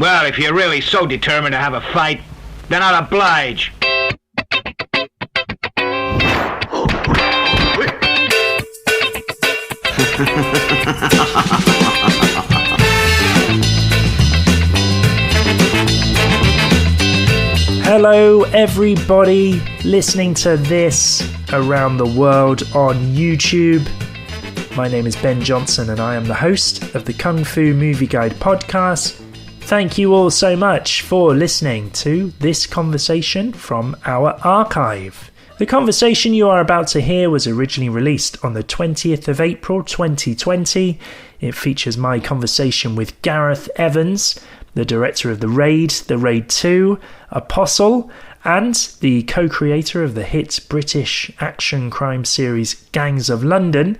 Well, if you're really so determined to have a fight, then I'll oblige. Hello everybody listening to this around the world on YouTube. My name is Ben Johnson and I am the host of the Kung Fu Movie Guide podcast. Thank you all so much for listening to this conversation from our archive. The conversation you are about to hear was originally released on the 20th of April 2020. It features my conversation with Gareth Evans, the director of The Raid 2, Apostle, and the co-creator of the hit British action crime series Gangs of London.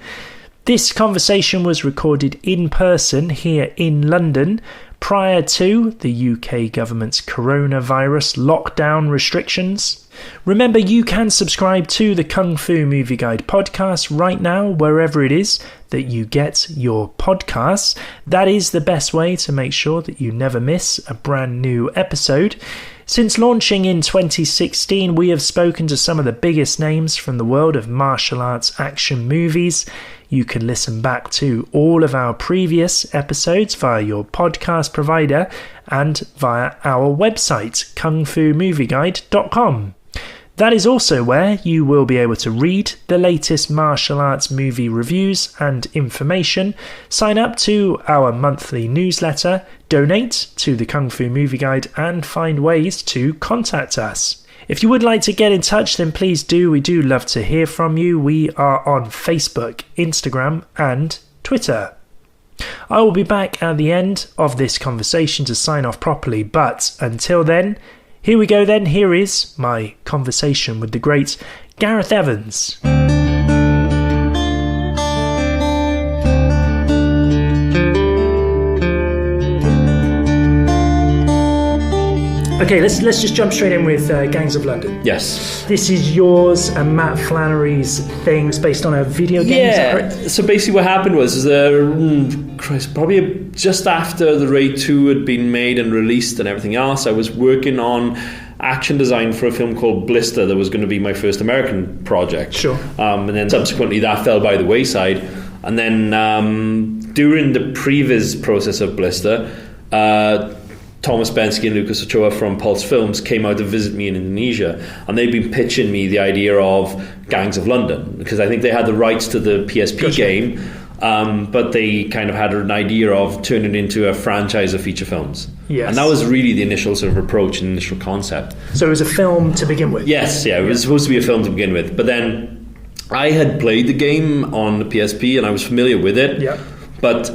This conversation was recorded in person here in London prior to the UK government's coronavirus lockdown restrictions. Remember, you can subscribe to the Kung Fu Movie Guide podcast right now, wherever it is that you get your podcasts. That is the best way to make sure that you never miss a brand new episode. Since launching in 2016, we have spoken to some of the biggest names from the world of martial arts action movies. You can listen back to all of our previous episodes via your podcast provider and via our website, kungfumovieguide.com. That is also where you will be able to read the latest martial arts movie reviews and information, sign up to our monthly newsletter, donate to the Kung Fu Movie Guide, and find ways to contact us. If you would like to get in touch, then please do. We do love to hear from you. We are on Facebook, Instagram, and Twitter. I will be back at the end of this conversation to sign off properly, but until then, here we go then. Here is my conversation with the great Gareth Evans. Okay, let's just jump straight in with Gangs of London. Yes. This is yours and Matt Flannery's thing. It's based on a video game. Yeah. So basically what happened was probably just after the Raid 2 had been made and released and everything else, I was working on action design for a film called Blister that was going to be my first American project. Sure. And then subsequently that fell by the wayside. And then during the previs process of Blister, Thomas Bensky and Lucas Ochoa from Pulse Films came out to visit me in Indonesia, and they'd been pitching me the idea of Gangs of London, because I think they had the rights to the PSP game, but they kind of had an idea of turning it into a franchise of feature films. Yes. And that was really the initial sort of approach and initial concept. So it was a film to begin with? Yes, yeah, it was supposed to be a film to begin with, but then I had played the game on the PSP and I was familiar with it, but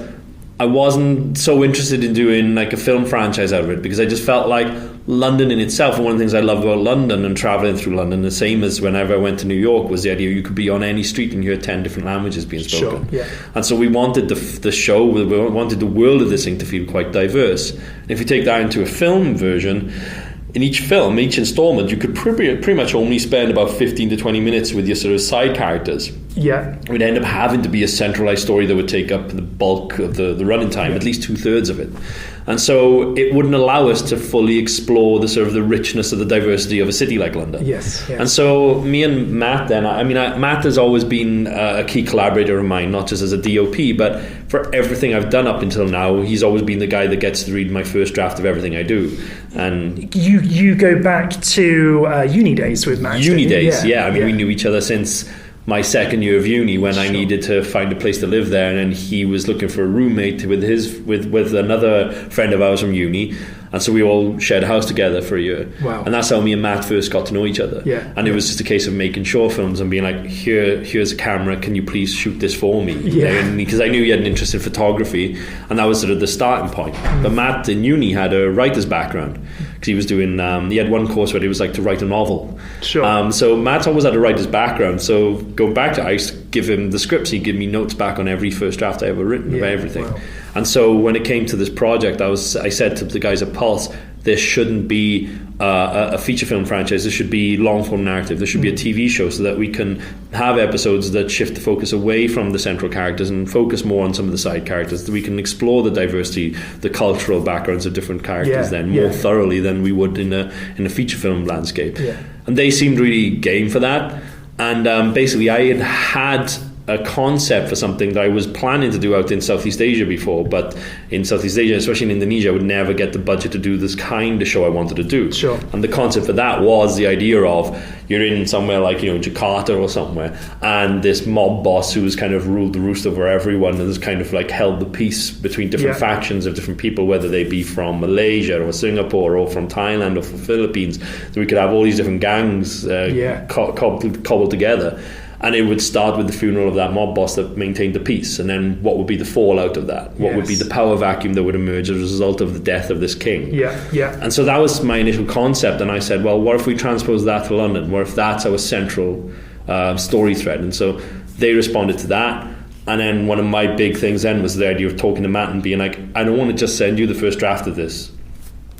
I wasn't so interested in doing like a film franchise out of it, because I just felt like London in itself, and one of the things I loved about London and traveling through London, the same as whenever I went to New York, was the idea you could be on any street and hear 10 different languages being spoken. Sure, yeah. And so we wanted the show, we wanted the world of this thing to feel quite diverse. And if you take that into a film version, in each film, each installment, you could pretty much only spend about 15 to 20 minutes with your sort of side characters. Yeah. It would end up having to be a centralized story that would take up the bulk of the running time, at least 2/3 of it. And so it wouldn't allow us to fully explore the sort of the richness of the diversity of a city like London. Yes. And so me and Matt then, Matt has always been a key collaborator of mine, not just as a DOP, but for everything I've done up until now, he's always been the guy that gets to read my first draft of everything I do. And you go back to uni days with Matt. Uni days, yeah. We knew each other since my second year of uni, when I needed to find a place to live there, and then he was looking for a roommate with another friend of ours from uni, and so we all shared a house together for a year. Wow. And that's how me and Matt first got to know each other. And it was just a case of making short films and being like, here's a camera, can you please shoot this for me? Because I knew he had an interest in photography, and that was sort of the starting point. But Matt in uni had a writer's background, because he was doing he had one course where it was like to write a novel. So Matt's always had a writer's background, so going back to, I used to give him the scripts, he'd give me notes back on every first draft I ever written of everything. And so when it came to this project, I said to the guys at Pulse, this shouldn't be a feature film franchise. This should be long form narrative. There should be a TV show, so that we can have episodes that shift the focus away from the central characters and focus more on some of the side characters. That we can explore the diversity, the cultural backgrounds of different characters more thoroughly than we would in a feature film landscape. And they seemed really game for that. And basically, I had a concept for something that I was planning to do out in Southeast Asia before, but in Southeast Asia, especially in Indonesia, I would never get the budget to do this kind of show I wanted to do. Sure. And the concept for that was the idea of you're in somewhere like, Jakarta or somewhere, and this mob boss who's kind of ruled the roost over everyone and has kind of like held the peace between different factions of different people, whether they be from Malaysia or Singapore or from Thailand or from Philippines. So we could have all these different gangs cobbled together. And it would start with the funeral of that mob boss that maintained the peace. And then what would be the fallout of that? What would be the power vacuum that would emerge as a result of the death of this king? And so that was my initial concept. And I said, well, what if we transpose that to London? What if that's our central story thread? And so they responded to that. And then one of my big things then was the idea of talking to Matt and being like, I don't want to just send you the first draft of this.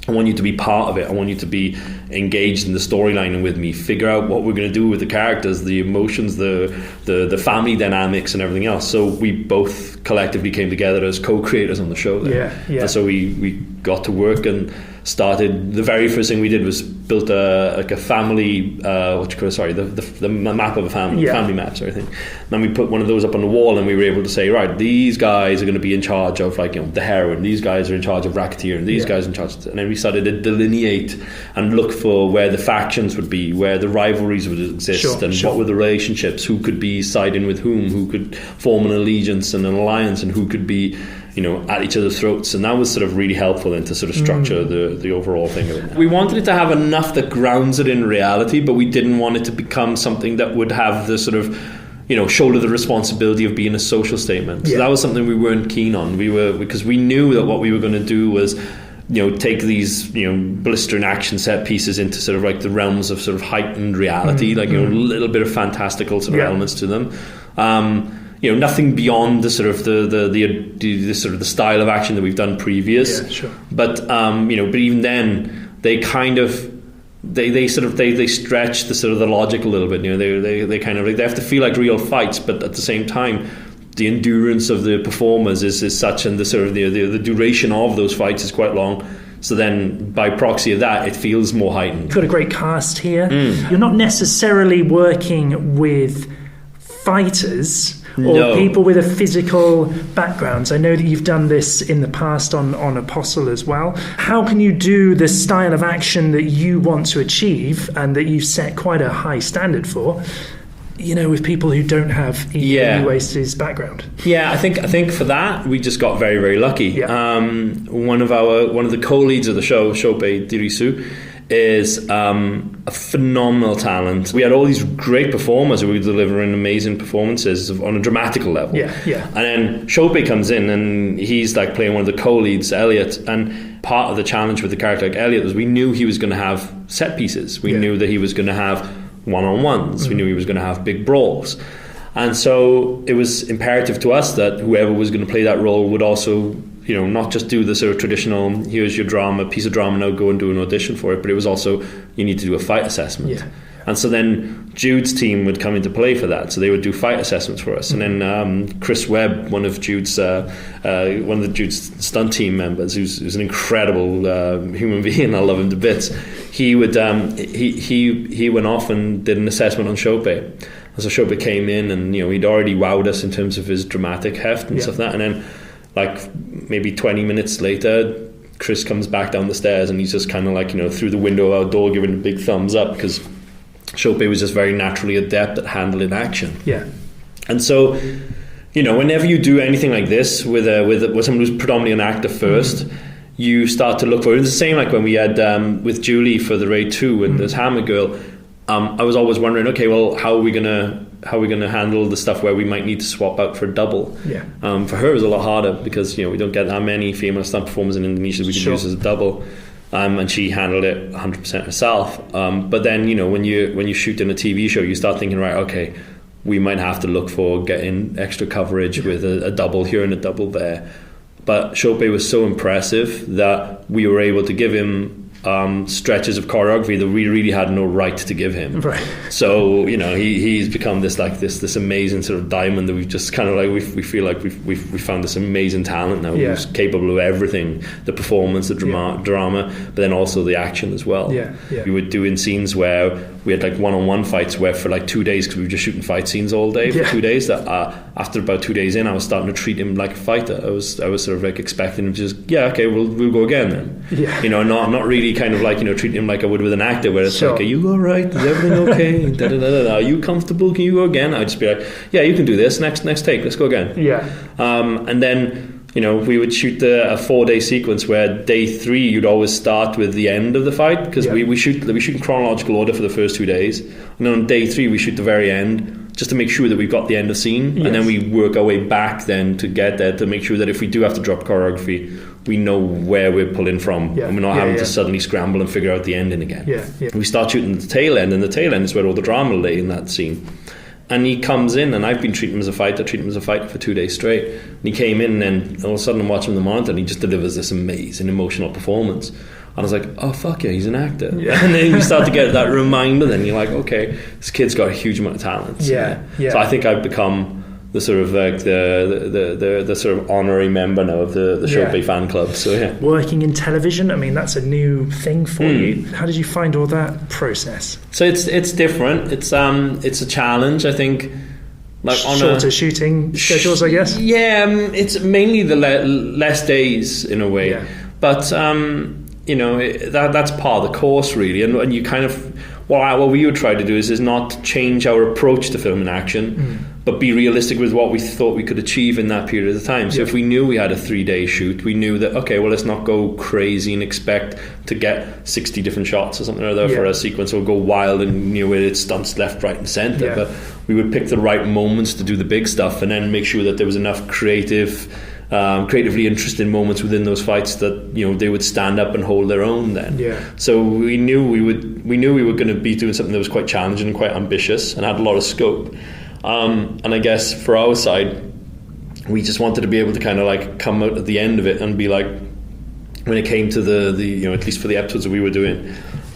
I want you to be part of it. I want you to be engaged in the storyline and with me, figure out what we're going to do with the characters, the emotions, the family dynamics and everything else. So we both collectively came together as co-creators on the show there. And so we got to work and started. The very first thing we did was built a family the map of a family map sort of thing. And then we put one of those up on the wall, and we were able to say, right, these guys are going to be in charge of the heroine, these guys are in charge of racketeer, and these guys are in charge of, and then we started to delineate and look for where the factions would be, where the rivalries would exist, what were the relationships, who could be siding with who could form an allegiance and an alliance, and who could be at each other's throats. And that was sort of really helpful then to sort of structure the overall thing of it. We wanted it to have enough that grounds it in reality, but we didn't want it to become something that would have the sort of shoulder the responsibility of being a social statement. So that was something we weren't keen on. Because we knew that what we were going to do was take these blistering action set pieces into sort of like the realms of sort of heightened reality, a little bit of fantastical sort of elements to them. Nothing beyond the sort of the sort of the style of action that we've done previous. But but even then they kind of they stretch the sort of the logic a little bit. They kind of they have to feel like real fights, but at the same time the endurance of the performers is such, and the sort of the duration of those fights is quite long. So then, by proxy of that, it feels more heightened. You've got a great cast here. You're not necessarily working with fighters or people with a physical background. I know that you've done this in the past on Apostle as well. How can you do the style of action that you want to achieve and that you've set quite a high standard for, with people who don't have Iko Uwais' background? I think for that we just got very, very lucky. One of the co-leads of the show, Shope Dirisu, is a phenomenal talent. We had all these great performers who were delivering amazing performances on a dramatical level. And then Shope comes in and he's like playing one of the co-leads, Elliot. And part of the challenge with the character like Elliot was we knew he was going to have set pieces. We knew that he was going to have one-on-ones. We knew he was going to have big brawls. And so it was imperative to us that whoever was going to play that role would also not just do the sort of traditional, here's your piece of drama, now go and do an audition for it, but it was also, you need to do a fight assessment. And so then Jude's team would come into play for that. So they would do fight assessments for us. And then Chris Webb, one of Jude's stunt team members, who's an incredible human being, I love him to bits. He would he went off and did an assessment on Shope. And so Shope came in and he'd already wowed us in terms of his dramatic heft and stuff like that. And then like maybe 20 minutes later, Chris comes back down the stairs and he's just kind of like, through the window of our door giving a big thumbs up, because Shope was just very naturally adept at handling action. And so, whenever you do anything like this with someone who's predominantly an actor first, you start to look for it. It's the same like when we had with Julie for the Raid 2 and this Hammer Girl. I was always wondering, okay, well, how are we gonna handle the stuff where we might need to swap out for a double? For her it was a lot harder because we don't get that many female stunt performers in Indonesia we could use as a double, and she handled it 100% herself. But then when you shoot in a TV show, you start thinking, right, okay, we might have to look for getting extra coverage with a double here and a double there. But Shope was so impressive that we were able to give him stretches of choreography that we really had no right to give him. Right. So he's become this amazing sort of diamond that we've just kind of like we feel like we've found this amazing talent now who's capable of everything: the performance, the drama, but then also the action as well. We would do in scenes where we had like one-on-one fights where for like 2 days, because we were just shooting fight scenes all day for 2 days, that after about 2 days in, I was starting to treat him like a fighter. I was sort of like expecting him to just we'll go again then. I'm not really kind of like treating him like I would with an actor, where it's like, are you all right? Is everything okay? Da, da, da, da, da. Are you comfortable? Can you go again? I'd just be like, yeah, you can do this. Next take, let's go again. And then we would shoot a 4-day sequence where day 3 you'd always start with the end of the fight, because we shoot in chronological order for the first 2 days, and then on day 3 we shoot the very end, just to make sure that we've got the end of scene, and then we work our way back then to get there, to make sure that if we do have to drop choreography, we know where we're pulling from, and we're not having to suddenly scramble and figure out the ending again. We start shooting the tail end, and the tail end is where all the drama lay in that scene. And he comes in, and I've been treating him as a fighter for 2 days straight. And he came in, and all of a sudden I'm watching the monitor, and he just delivers this amazing emotional performance. And I was like, oh fuck yeah, he's an actor. And then you start to get that reminder, then you're like, okay, this kid's got a huge amount of talent. So I think I've become the sort of like the sort of honorary member now of the Showpay fan club. So working in television, I mean, that's a new thing for you. How did you find all that process? So it's different. It's a challenge, I think. Like on shorter shooting schedules, I guess. It's mainly the less days in a way, but that's part of the course really, and you kind of what we would try to do is not change our approach to film and action, but be realistic with what we thought we could achieve in that period of time. So if we knew we had a 3-day shoot, we knew that, okay, well, let's not go crazy and expect to get 60 different shots or something or other for a sequence, or go wild and where it stunts left, right and centre. But we would pick the right moments to do the big stuff, and then make sure that there was enough creatively interesting moments within those fights that they would stand up and hold their own then. So we knew we were going to be doing something that was quite challenging and quite ambitious and had a lot of scope. And I guess for our side, we just wanted to be able to kind of like come out at the end of it and be like, when it came to the at least for the episodes that we were doing,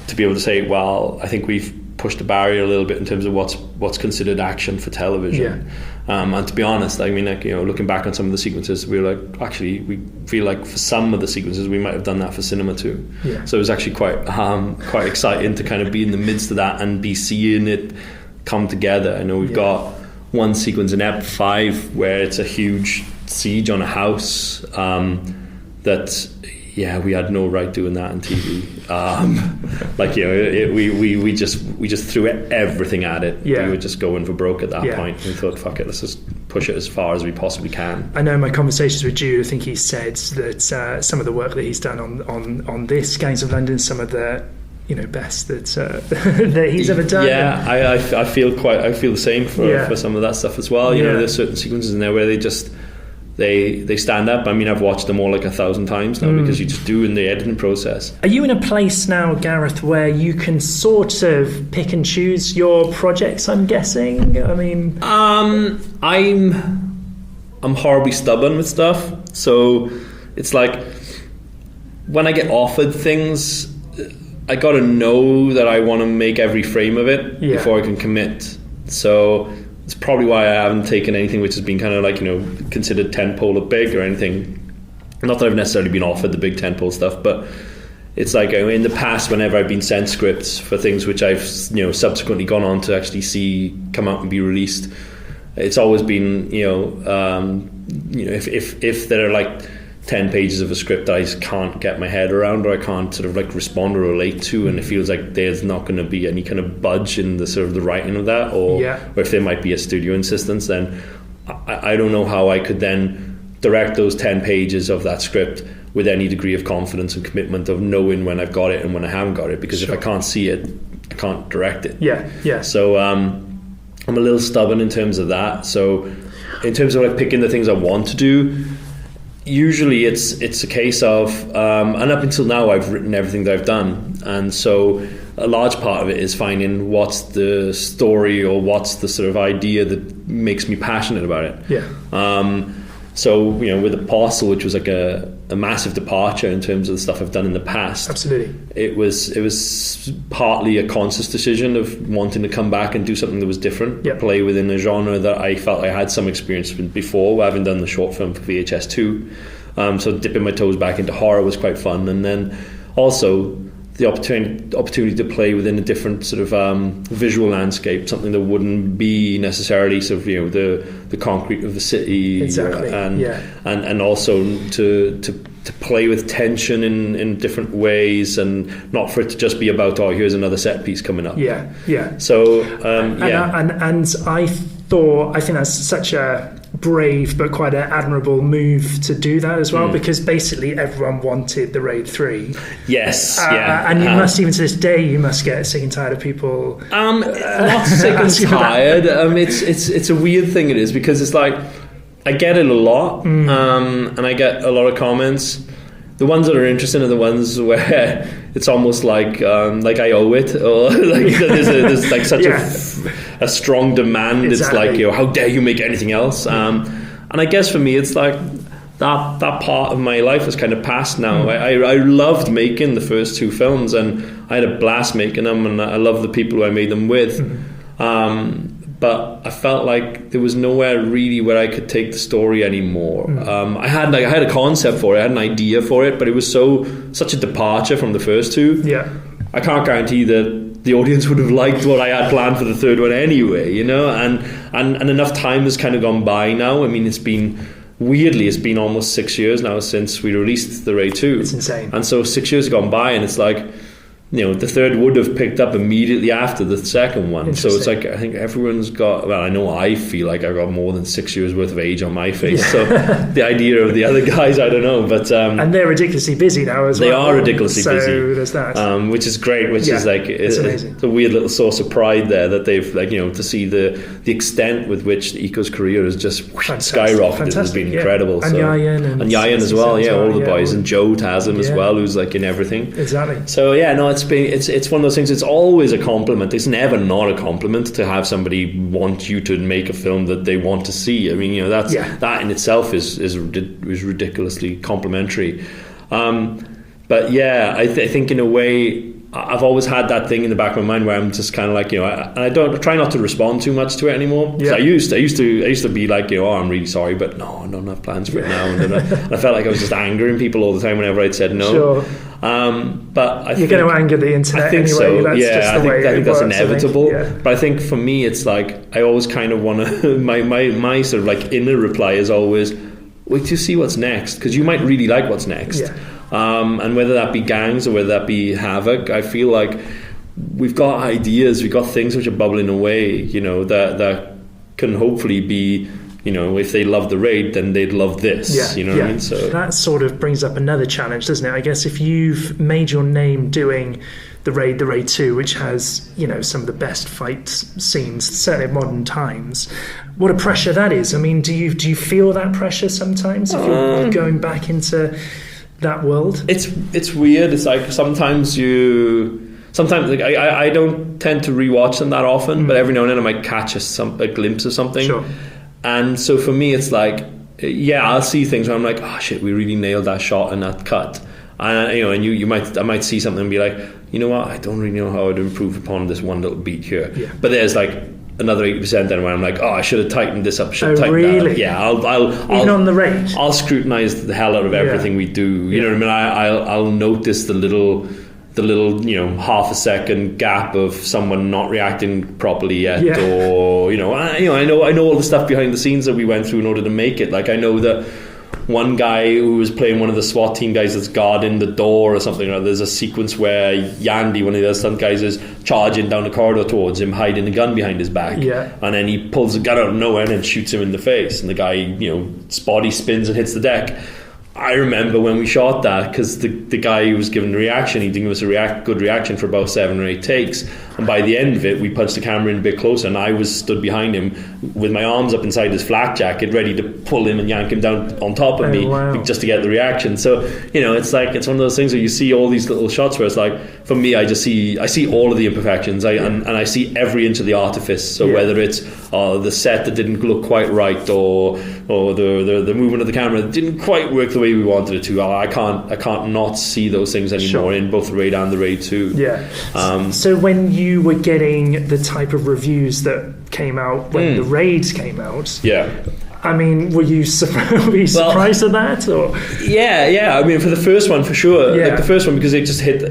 to be able to say, well, I think we've pushed the barrier a little bit in terms of what's considered action for television. And to be honest, I mean, like, looking back on some of the sequences, we were like, actually, we feel like for some of the sequences we might have done that for cinema too. So it was actually quite exciting to kind of be in the midst of that and be seeing it come together. I know we've got one sequence in Ep 5 where it's a huge siege on a house that we had no right doing that on TV. We just threw everything at it. We were just going for broke at that point. We thought, fuck it, let's just push it as far as we possibly can. I know in my conversations with Jude, I think he said that some of the work that he's done on this Gangs of London, some of the best that he's ever done. I feel the same for some of that stuff as well. There's certain sequences in there where they stand up. I mean, I've watched them all like 1,000 times now, because you just do in the editing process. Are you in a place now, Gareth, where you can sort of pick and choose your projects, I'm guessing? I mean, I'm horribly stubborn with stuff, so it's like when I get offered things, I gotta know that I want to make every frame of it before I can commit. So it's probably why I haven't taken anything which has been kind of like considered tentpole or big or anything. Not that I've necessarily been offered the big tentpole stuff, but it's like in the past, whenever I've been sent scripts for things which I've subsequently gone on to actually see come out and be released, it's always been if there are like 10 pages of a script that I just can't get my head around, or I can't sort of like respond or relate to, and it feels like there's not going to be any kind of budge in the sort of the writing of that, or if there might be a studio insistence, then I don't know how I could then direct those 10 pages of that script with any degree of confidence and commitment of knowing when I've got it and when I haven't got it, because if I can't see it, I can't direct it. So I'm a little stubborn in terms of that. So in terms of like picking the things I want to do, usually it's a case of and up until now I've written everything that I've done, and so a large part of it is finding what's the story or what's the sort of idea that makes me passionate about it. So, you know, with Apostle, which was like a massive departure in terms of the stuff I've done in the past. Absolutely. It was partly a conscious decision of wanting to come back and do something that was different, play within a genre that I felt I had some experience with before, having done the short film for VHS 2. So dipping my toes back into horror was quite fun. And then also the opportunity to play within a different sort of visual landscape, something that wouldn't be necessarily sort of, you know, the concrete of the city, and also to play with tension in different ways, and not for it to just be about, oh, here's another set piece coming up. So and I think that's such a brave but quite an admirable move to do that as well, because basically everyone wanted the Raid 3. And you must, even to this day, you must get sick and tired of people not sick and tired. It's a weird thing, it is, because it's like I get it a lot, and I get a lot of comments. The ones that are interesting are the ones where it's almost like I owe it, or like there's like such a strong demand. Exactly. It's like, you know, how dare you make anything else? And I guess for me, it's like that part of my life has kind of passed now. I loved making the first two films, and I had a blast making them, and I love the people who I made them with. But I felt like there was nowhere really where I could take the story anymore. I had a concept for it, I had an idea for it, but it was such a departure from the first two. I can't guarantee that the audience would have liked what I had planned for the third one anyway, you know. And enough time has kind of gone by now. I mean, it's been almost 6 years now since we released the Raid 2. It's insane. And so 6 years have gone by, and it's like, you know, the third would have picked up immediately after the second one. So it's like, I think everyone's got, well, I know I feel like I've got more than 6 years worth of age on my face. So the idea of the other guys, I don't know. But and they're ridiculously busy now as well. They are ridiculously busy. So there's that. Which is great, which is like, it's amazing. It's a weird little source of pride there that they've, like, you know, to see the extent with which Iko's career has just skyrocketed has been incredible. And Yayan. And Yayan as well, all the boys. And Joe Tasm as well, who's like in everything. Exactly. So it's one of those things. It's always a compliment. It's never not a compliment to have somebody want you to make a film that they want to see. I mean, you know, that in itself is ridiculously complimentary. But yeah, I think in a way, I've always had that thing in the back of my mind where I'm just kind of like, you know, I don't try not to respond too much to it anymore. I used to be like, you know, oh, I'm really sorry, but no, I don't have plans for it now. And I felt like I was just angering people all the time whenever I'd said no. Sure. But you're going to anger the internet I think anyway. So. That's just the way I think that's inevitable. But I think for me, it's like I always kind of want to. my sort of like inner reply is always, wait to see what's next, because you might really like what's next. And whether that be Gangs or whether that be Havoc, I feel like we've got ideas, we've got things which are bubbling away, you know, that can hopefully be, you know, if they love the Raid, then they'd love this. You know what I mean? So that sort of brings up another challenge, doesn't it? I guess if you've made your name doing the Raid 2, which has, you know, some of the best fight scenes, certainly in modern times, what a pressure that is. I mean, do you feel that pressure sometimes if you're going back into that world? It's weird. It's like sometimes like I don't tend to rewatch them that often, but every now and then I might catch a glimpse of something. Sure. And so for me, it's like, I'll see things where I'm like, oh shit, we really nailed that shot and that cut. And you know, and I might see something and be like, you know what, I don't really know how I'd improve upon this one little beat here. But there's like another 80% then where I'm like, oh, I should have tightened this up, tightened that up. Yeah, I'll even on the Raid, I'll scrutinize the hell out of everything we do. You know what I mean? I'll notice the little, you know, half a second gap of someone not reacting properly yet, or I know all the stuff behind the scenes that we went through in order to make it. Like, I know that one guy who was playing one of the SWAT team guys that's guarding the door or something, or there's a sequence where Yandy, one of the other stunt guys, is charging down the corridor towards him, hiding a gun behind his back, and then he pulls the gun out of nowhere and then shoots him in the face, and the guy, you know, body spins and hits the deck. I remember when we shot that, because the guy who was giving the reaction, he didn't give us a good reaction for about 7 or 8 takes, and by the end of it we punched the camera in a bit closer, and I was stood behind him with my arms up inside his flak jacket ready to pull him and yank him down on top of me just to get the reaction. So, you know, it's like, it's one of those things where you see all these little shots where it's like, for me, I see all of the imperfections, and I see every inch of the artifice. So whether it's, the set that didn't look quite right, or the movement of the camera didn't quite work the way we wanted it to. I can't not see those things anymore in both the Raid and the Raid 2. Yeah. So when you were getting the type of reviews that came out when the Raids came out, I mean, were you surprised at that? Or? Yeah. I mean, for the first one, for sure. Like the first one, because it just hit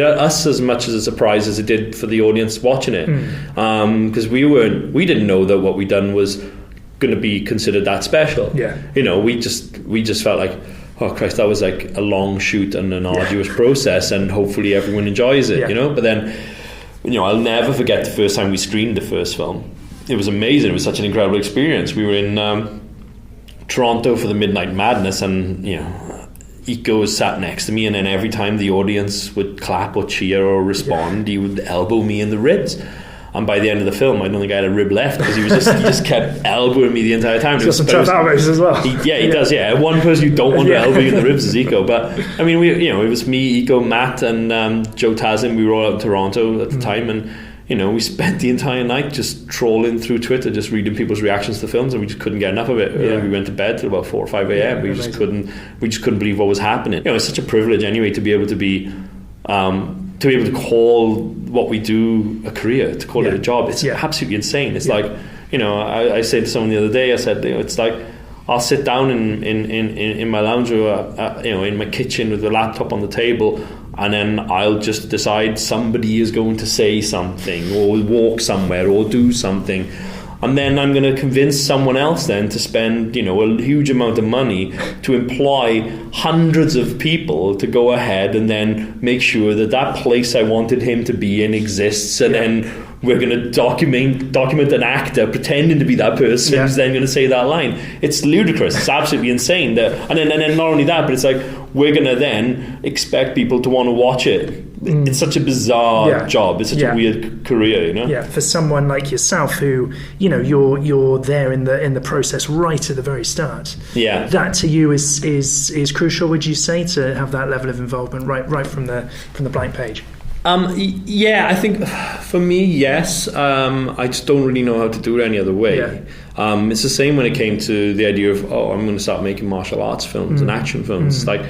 us as much as a surprise as it did for the audience watching it. Because we didn't know that what we'd done was going to be considered that special. Yeah. You know, we just felt like, oh Christ, that was like a long shoot and an arduous process, and hopefully everyone enjoys it. You know, but then, you know, I'll never forget the first time we screened the first film. It was amazing. It was such an incredible experience. We were in Toronto for the Midnight Madness, and you know, Iko was sat next to me, and then every time the audience would clap or cheer or respond, he would elbow me in the ribs. And by the end of the film, I don't think I had a rib left, because he just kept elbowing me the entire time. He's got some tough elbows as well. He does. Yeah, one person you don't want to elbow you in the ribs is Iko. But I mean, it was me, Iko, Matt, and Joe Taslim. We were all out in Toronto at the time, and you know, we spent the entire night just trawling through Twitter, just reading people's reactions to the films, and we just couldn't get enough of it. We went to bed till about 4 or 5 a.m. We just couldn't believe what was happening. You know, it's such a privilege anyway to be able to call what we do a career, to call it a job. It's absolutely insane. It's like, you know, I said to someone the other day, I said, you know, it's like I'll sit down in my lounge room, you know, in my kitchen with the laptop on the table, and then I'll just decide somebody is going to say something or walk somewhere or do something, and then I'm going to convince someone else then to spend, you know, a huge amount of money to employ hundreds of people to go ahead and then make sure that place I wanted him to be in exists, and then we're going to document an actor pretending to be that person who's then going to say that line. It's ludicrous. It's absolutely insane. And then not only that, but it's like we're going to then expect people to want to watch it. It's such a bizarre job. It's such a weird career, you know. Yeah, for someone like yourself, who, you know, you're there in the process right at the very start. Yeah, that to you is crucial. Would you say, to have that level of involvement right from the blank page? I think for me, yes. I just don't really know how to do it any other way. It's the same when it came to the idea of, I'm going to start making martial arts films and action films. Like,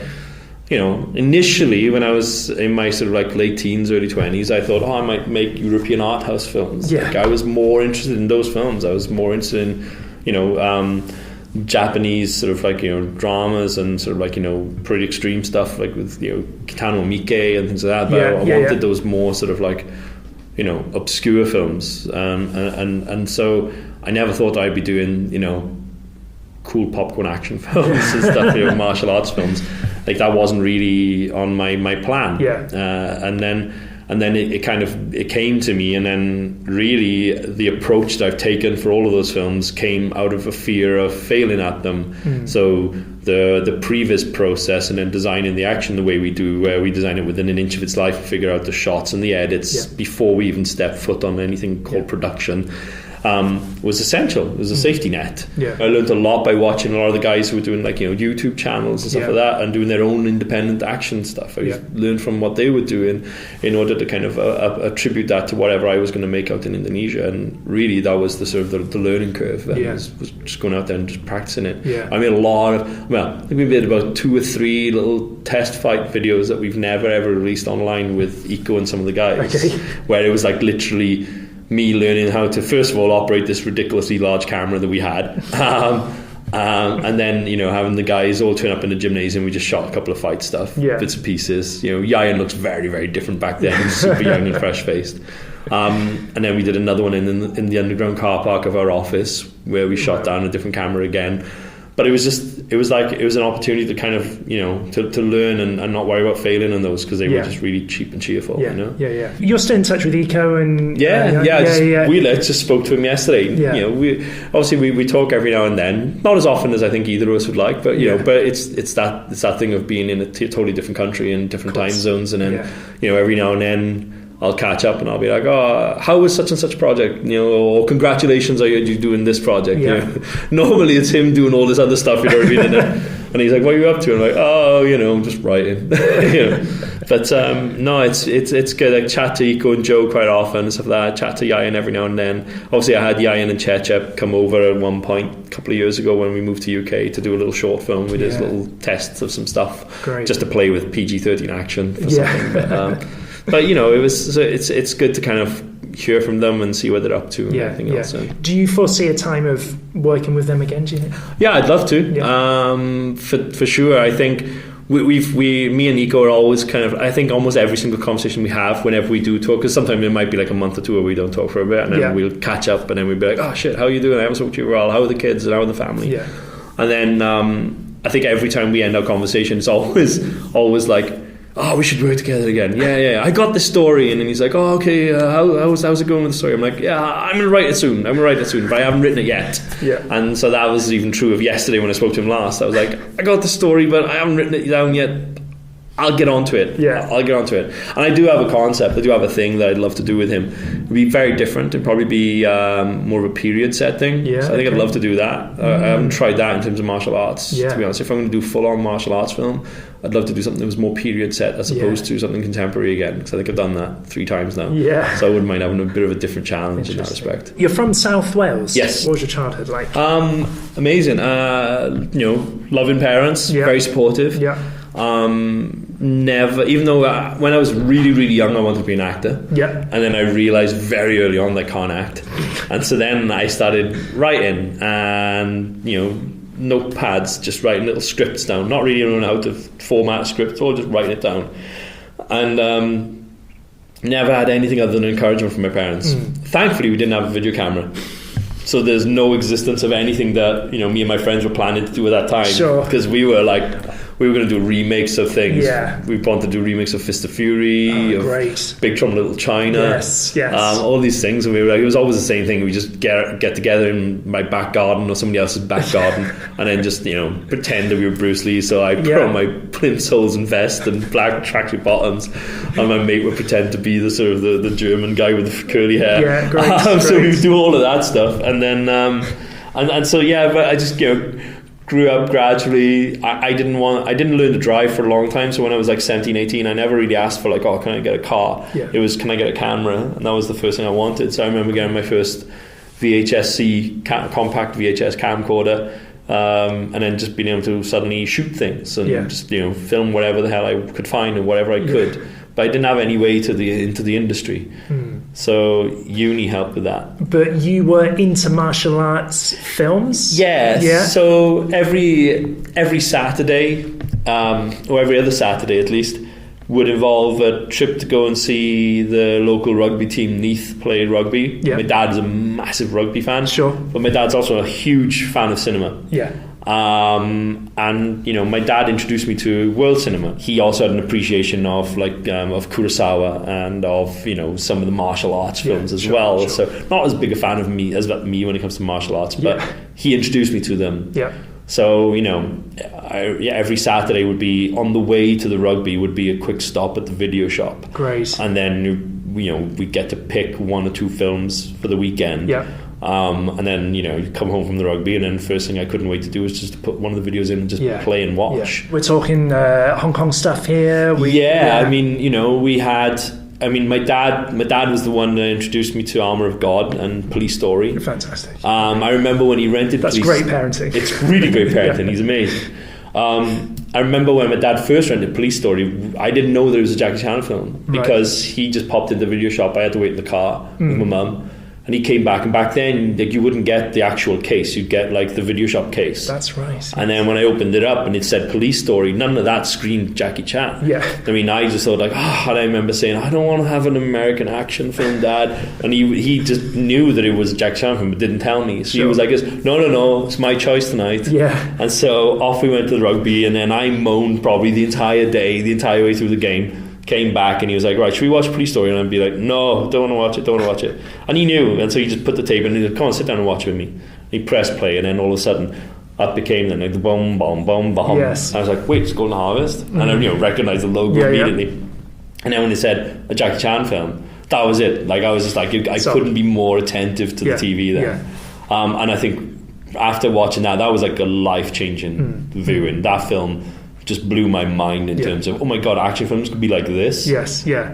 you know, initially when I was in my sort of like late teens, early 20s, I thought, I might make European art house films. Like, I was more interested in those films. I was more interested in, you know, Japanese sort of like, you know, dramas and sort of like, you know, pretty extreme stuff like with, you know, Kitano Miike and things like that. But I wanted those more sort of like, you know, obscure films. And so I never thought I'd be doing, you know, cool popcorn action films and stuff, you know, martial arts films. Like, that wasn't really on my plan. And then it came to me, and then really the approach that I've taken for all of those films came out of a fear of failing at them. So the previous process, and then designing the action the way we do, where we design it within an inch of its life, figure out the shots and the edits before we even step foot on anything called production, was essential. It was a safety net. I learned a lot by watching a lot of the guys who were doing, like, you know, YouTube channels and stuff like that, and doing their own independent action stuff. I learned from what they were doing in order to kind of attribute that to whatever I was going to make out in Indonesia. And really, that was the sort of the learning curve. Was just going out there and just practicing it. I made a lot of, I think we made about 2 or 3 little test fight videos that we've never ever released online with Iko and some of the guys, where it was like literally me learning how to, first of all, operate this ridiculously large camera that we had, and then, you know, having the guys all turn up in the gymnasium. We just shot a couple of fight stuff, bits and pieces. You know, Yayan looks very, very different back then. He was super young and fresh faced. And then we did another one in the underground car park of our office, where we shot down a different camera again. But it was an opportunity to kind of, you know, to learn and not worry about failing on those, because they were just really cheap and cheerful. You know? You're still in touch with Iko, and we just spoke to him yesterday. You know, we talk every now and then, not as often as I think either of us would like, but you know, but it's that thing of being in a totally different country and different time zones, and then you know, every now and then I'll catch up and I'll be like, how was such and such project? You know, or congratulations, I heard you doing this project. You know? Normally it's him doing all this other stuff you'd already been in it. And he's like, what are you up to? And I'm like, you know, I'm just writing. You know. But no, it's good. I chat to Iko and Joe quite often and stuff like that. I chat to Yayan every now and then. Obviously, I had Yayan and Cecep come over at one point a couple of years ago when we moved to UK to do a little short film. We did little tests of some stuff. Great. Just to play with PG-13 action for something. But you know, it's good to kind of hear from them and see what they're up to and everything else. So. Do you foresee a time of working with them again, do you think? Yeah, I'd love to. For sure. I think me and Iko are always kind of, I think almost every single conversation we have whenever we do talk, because sometimes it might be like a month or two where we don't talk for a bit, and then we'll catch up and then we'll be like, oh shit, how are you doing? I haven't spoken to you for a while. How are the kids and how are the family? And then I think every time we end our conversation, it's always like, oh, we should work together again. Yeah. I got this story, and then he's like, oh, okay. How's it going with the story? I'm like, yeah, I'm gonna write it soon, but I haven't written it yet. And so that was even true of yesterday when I spoke to him last. I was like, I got the story, but I haven't written it down yet. I'll get onto it. I'll get onto it. And I do have a concept. I do have a thing that I'd love to do with him. It'd be very different. It'd probably be more of a period set thing. So I think I'd love to do that. I haven't tried that in terms of martial arts, to be honest. If I'm going to do full-on martial arts film, I'd love to do something that was more period set as opposed to something contemporary again, because I think I've done that 3 times now. So I wouldn't mind having a bit of a different challenge in that respect. You're from South Wales? Yes. What was your childhood like? Amazing. Loving parents, very supportive. Never, even though when I was really, really young, I wanted to be an actor. And then I realised very early on that I can't act. And so then I started writing and, notepads, just writing little scripts down, not really knowing how to format a script, or just writing it down. And never had anything other than encouragement from my parents. Thankfully, we didn't have a video camera. So there's no existence of anything that, me and my friends were planning to do at that time. Because we were going to do remakes of things. We wanted to do remakes of Fist of Fury, of Big Trouble in Little China. All these things. And we were like, it was always the same thing. We just get together in my back garden or somebody else's back garden and then just, pretend that we were Bruce Lee. So I put on my plimsolls and vest and black tracksuit bottoms, and my mate would pretend to be the sort of the German guy with the curly hair. So we would do all of that stuff. And then, but I just, grew up gradually. I didn't learn to drive for a long time, so when I was like 17, 18, I never really asked for like, oh, can I get a car? It was, can I get a camera? And that was the first thing I wanted. So I remember getting my first VHS-C compact VHS camcorder, and then just being able to suddenly shoot things and just film whatever the hell I could find and whatever I could. But I didn't have any way into the industry. So uni helped with that. But you were into martial arts films? So every Saturday, or every other Saturday at least, would involve a trip to go and see the local rugby team, Neath, play rugby. My dad is a massive rugby fan. But my dad's also a huge fan of cinema. And my dad introduced me to world cinema. He also had an appreciation of of Kurosawa and of some of the martial arts films as well. So not as big a fan of me as me when it comes to martial arts, but he introduced me to them. So every Saturday would be, on the way to the rugby, would be a quick stop at the video shop. And then we'd get to pick 1 or 2 films for the weekend. And then you'd come home from the rugby, and then the first thing I couldn't wait to do was just to put one of the videos in and just play and watch. We're talking Hong Kong stuff here. I mean, we had. I mean, my dad was the one that introduced me to Armour of God and Police Story. Fantastic. I remember when he rented. That's great parenting. It's really great parenting. He's amazing. I remember when my dad first rented Police Story, I didn't know there was a Jackie Chan film because he just popped into the video shop. I had to wait in the car with my mum. And he came back, and back then, you wouldn't get the actual case. You'd get, the video shop case. That's right. And then when I opened it up and it said Police Story, none of that screamed Jackie Chan. I mean, I just thought, and I remember saying, I don't want to have an American action film, Dad. And he just knew that it was a Jackie Chan film, but didn't tell me. So he was like, no, it's my choice tonight. And so off we went to the rugby, and then I moaned probably the entire way through the game. Came back and he was like, right, should we watch Police Story? And I'd be like, no, don't want to watch it. And he knew, and so he just put the tape in and he said, come on, sit down and watch it with me. He pressed play, and then all of a sudden that became then the boom, boom, boom, boom. I was like, wait, it's Golden Harvest? And I recognised the logo immediately. And then when they said a Jackie Chan film, that was it. I was just like, I couldn't be more attentive to the TV then. And I think after watching that was like a life-changing viewing. That film just blew my mind in terms of, oh my god, action films could be like this. Yes, yeah.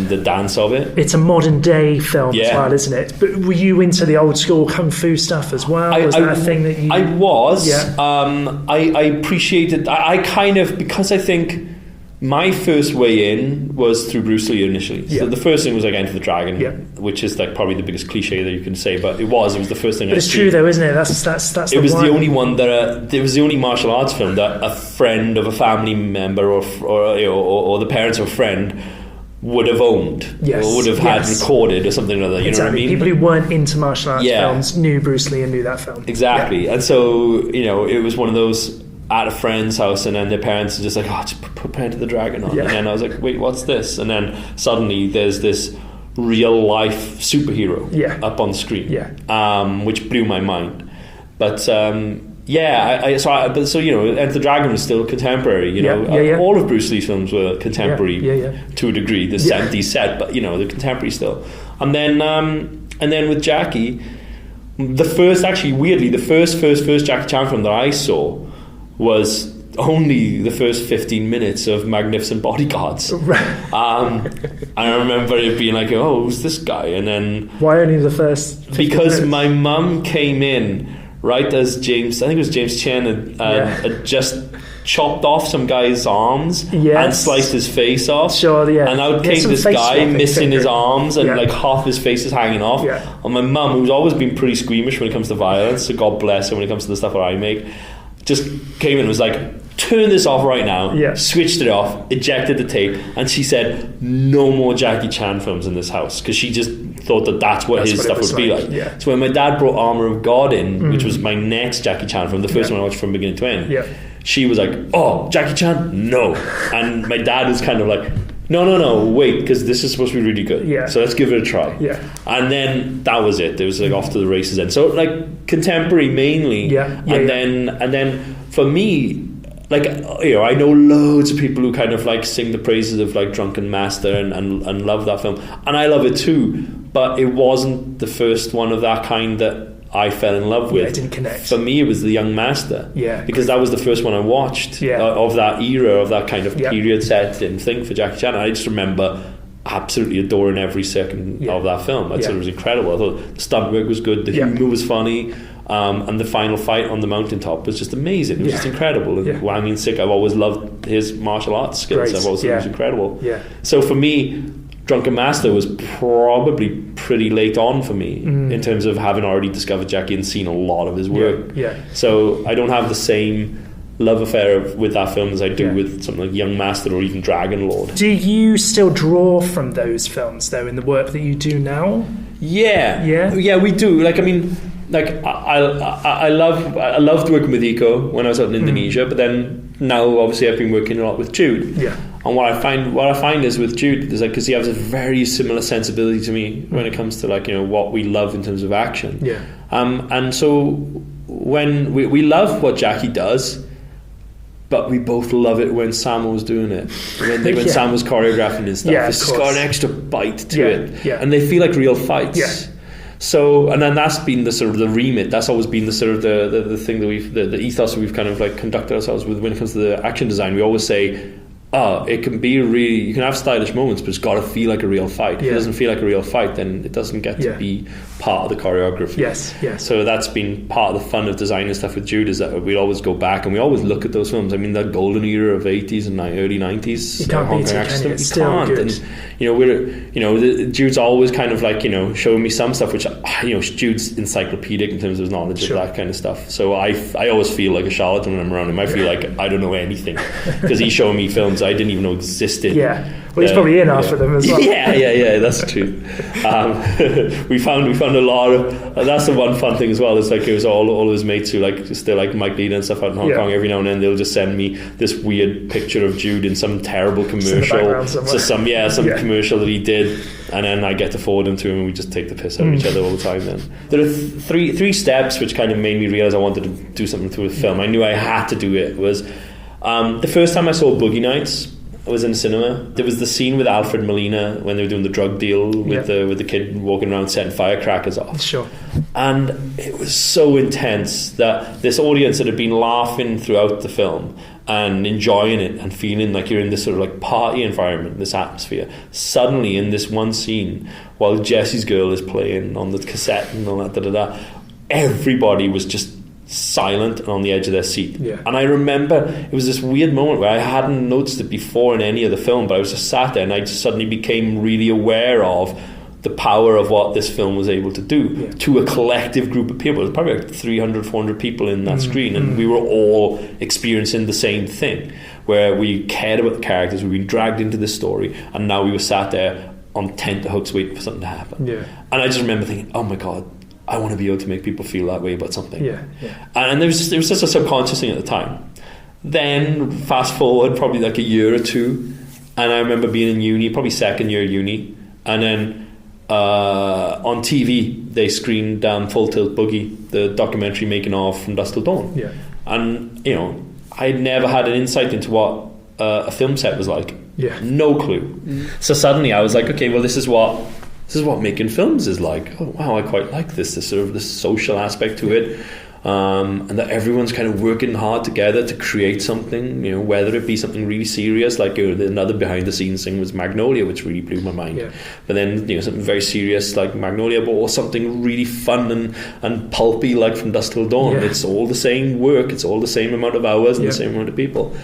The dance of it. It's a modern day film as well, isn't it? But were you into the old school kung fu stuff as well? Was that a thing that you... I was. Yeah. I appreciated... I kind of... Because I think my first way in was through Bruce Lee initially. Yeah. So the first thing was like Enter the Dragon, yeah. which is like probably the biggest cliche that you can say, but it was the first thing. But it's true though, isn't it? That's it was the only one that it was the only martial arts film that a friend of a family member or the parents of a friend would have owned, or would have had recorded or something like that. You know what I mean? People who weren't into martial arts films knew Bruce Lee and knew that film. Exactly, and so it was one of those at a friend's house, and then their parents are just like, just put Enter the Dragon on, and then I was like, wait, what's this? And then suddenly there's this real life superhero up on the screen, which blew my mind. But Enter the Dragon was still contemporary. All of Bruce Lee's films were contemporary to a degree. The 70s set, but they're contemporary still. And then with Jackie, the first Jackie Chan film that I saw was only the first 15 minutes of Magnificent Bodyguards. And I remember it being like, oh, who's this guy? And then... Why only the first 15 Because minutes? my mum came in right as James Chen had just chopped off some guy's arms and sliced his face off. Sure, yeah. And out came this guy missing his arms and like half his face is hanging off. Yeah. And my mum, who's always been pretty squeamish when it comes to violence, so God bless her when it comes to the stuff that I make, just came in and was like, turn this off right now, switched it off, ejected the tape, and she said no more Jackie Chan films in this house, because she just thought that's what his stuff would be like. So when my dad brought Armour of God in, which was my next Jackie Chan film, the first one I watched from beginning to end, she was like, oh, Jackie Chan? No. And my dad was kind of like, no, wait, because this is supposed to be really good. So let's give it a try. And then that was it. It was like off to the races then. So like contemporary mainly. And then for me, like, I know loads of people who kind of like sing the praises of like Drunken Master and love that film. And I love it too. But it wasn't the first one of that kind that I fell in love with. It didn't connect. For me, it was The Young Master. Because that was the first one I watched of that era, of that kind of period setting thing for Jackie Chan. And I just remember absolutely adoring every second of that film. I thought it was incredible. I thought the stunt work was good, the humour was funny, and the final fight on the mountaintop was just amazing. It was just incredible. And Wang Min-sik, I've always loved his martial arts skills. I've always thought it was incredible. So for me, Drunken Master was probably pretty late on for me in terms of having already discovered Jackie and seen a lot of his work. So I don't have the same love affair with that film as I do with something like Young Master or even Dragon Lord. Do you still draw from those films though in the work that you do now? Yeah, we do. Like, I mean, like I loved working with Iko when I was out in Indonesia, but then now obviously I've been working a lot with Jude. And what I find is with Jude is like, because he has a very similar sensibility to me when it comes to like what we love in terms of action. And so when we love what Jackie does, but we both love it when Sam was doing it, when Sam was choreographing his stuff. It's just got an extra bite to it, and they feel like real fights. So, and then that's been the sort of the remit. That's always been the sort of the thing that the ethos that we've kind of like conducted ourselves with when it comes to the action design. We always say, it can be really, you can have stylish moments, but it's got to feel like a real fight. If it doesn't feel like a real fight, then it doesn't get to be part of the choreography. So that's been part of the fun of designing stuff with Jude, is that we always go back and we always look at those films. I mean, that golden era of 80s and early 90s, you can't beat it, can you? It's still good. And Jude's always kind of like showing me some stuff which Jude's encyclopedic in terms of his knowledge of that kind of stuff. So I always feel like a charlatan when I'm around him. I feel like I don't know anything because he's showing me films I didn't even know existed. Well, he's probably in after them as well. That's true. We found a lot of that's the one fun thing as well. It's like it was all of his mates who like still like Mike Leader and stuff out in Hong Kong. Every now and then they'll just send me this weird picture of Jude in some terrible commercial, some commercial that he did, and then I get to forward them to him and we just take the piss out of each other all the time. Then there are three steps which kind of made me realize I wanted to do something to a film. I knew I had to do it. Was the first time I saw Boogie Nights was in the cinema. There was the scene with Alfred Molina when they were doing the drug deal with the kid walking around setting firecrackers off. And it was so intense that this audience that had been laughing throughout the film and enjoying it and feeling like you're in this sort of like party environment, this atmosphere. Suddenly in this one scene, while Jesse's girl is playing on the cassette and all that, everybody was just silent and on the edge of their seat. Yeah. And I remember it was this weird moment where I hadn't noticed it before in any of the film, but I was just sat there and I just suddenly became really aware of the power of what this film was able to do to a collective group of people. There's probably like 300, 400 people in that screen, and we were all experiencing the same thing, where we cared about the characters, we've been dragged into this story, and now we were sat there on tenterhooks waiting for something to happen. Yeah. And I just remember thinking, oh my God, I want to be able to make people feel that way about something. Yeah. And there was just a subconscious thing at the time. Then fast forward probably like a year or two, and I remember being in uni, probably second year uni, and then on TV they screened Full Tilt Boogie, the documentary making of From Dusk Till Dawn. Yeah. And I'd never had an insight into what a film set was like. Yeah. No clue. So suddenly I was like, okay, well this is what making films is like. Oh wow, I quite like this sort of this social aspect to it. And that everyone's kind of working hard together to create something, whether it be something really serious, like another behind the scenes thing was Magnolia, which really blew my mind. Yeah. But then something very serious like Magnolia, but or something really fun and pulpy like From Dusk Till Dawn. Yeah. It's all the same work, it's all the same amount of hours and the same amount of people.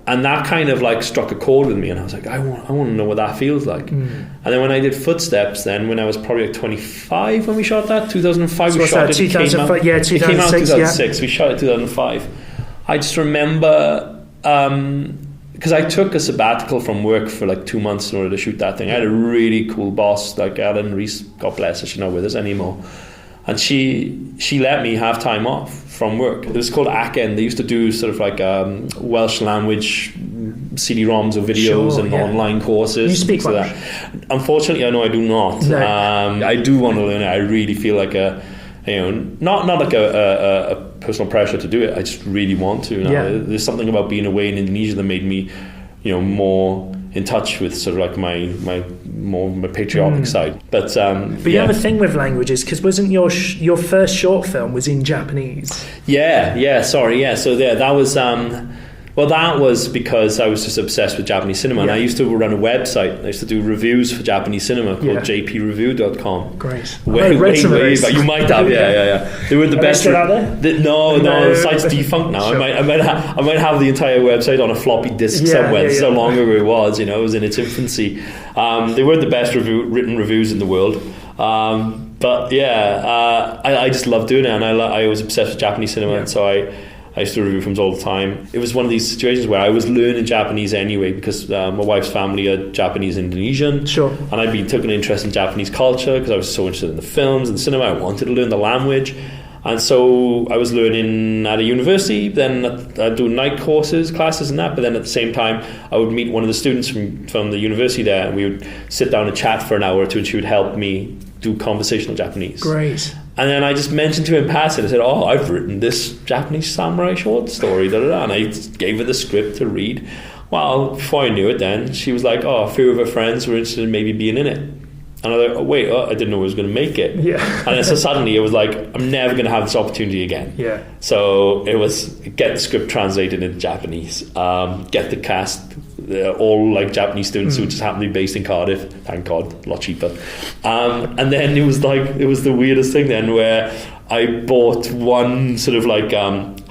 And that kind of like struck a chord with me, and I was like, I want to know what that feels like. And then when I did Footsteps, then when I was probably like 25 when we shot that, 2005 we shot it. 2005, yeah, 2006. It came out 2006. We shot it 2005. I just remember because I took a sabbatical from work for like 2 months in order to shoot that thing. I had a really cool boss, like Alan Reese, God bless her, she's not with us anymore. And she let me have time off from work. It was called Aken. They used to do sort of like Welsh language CD-ROMs or videos and online courses. You speak Welsh? That. Unfortunately, I know I do not. No. I do want to learn it. I really feel like not like a personal pressure to do it. I just really want to. There's something about being away in Indonesia that made me, more in touch with sort of like my patriotic side. But you have a thing with languages, because wasn't your first short film was in Japanese? So that was that was because I was just obsessed with Japanese cinema, and I used to run a website. I used to do reviews for Japanese cinema called jpreview.com. Great. You might have, They were the best. Still out there? No, the site's defunct now. Sure. I might have the entire website on a floppy disk somewhere. So long ago it was, it was in its infancy. They weren't the best written reviews in the world. I just loved doing it, and I was obsessed with Japanese cinema, and so I used to review films all the time. It was one of these situations where I was learning Japanese anyway, because my wife's family are Japanese Indonesian. Sure. And I'd been taking an interest in Japanese culture because I was so interested in the films and the cinema. I wanted to learn the language. And so I was learning at a university, then I'd do night classes and that, but then at the same time I would meet one of the students from the university there, and we would sit down and chat for an hour or two, and she would help me do conversational Japanese. Great. And then I just mentioned to him in passing, I said, I've written this Japanese samurai short story, and I gave her the script to read. Well, before I knew it then, she was like, a few of her friends were interested in maybe being in it. And I was like, I didn't know I was going to make it. Yeah. And then so suddenly it was like, I'm never going to have this opportunity again. Yeah. So it was get the script translated into Japanese, get the cast, all like Japanese students who just happened to be based in Cardiff, thank God, a lot cheaper. And then it was the weirdest thing then, where I bought one sort of like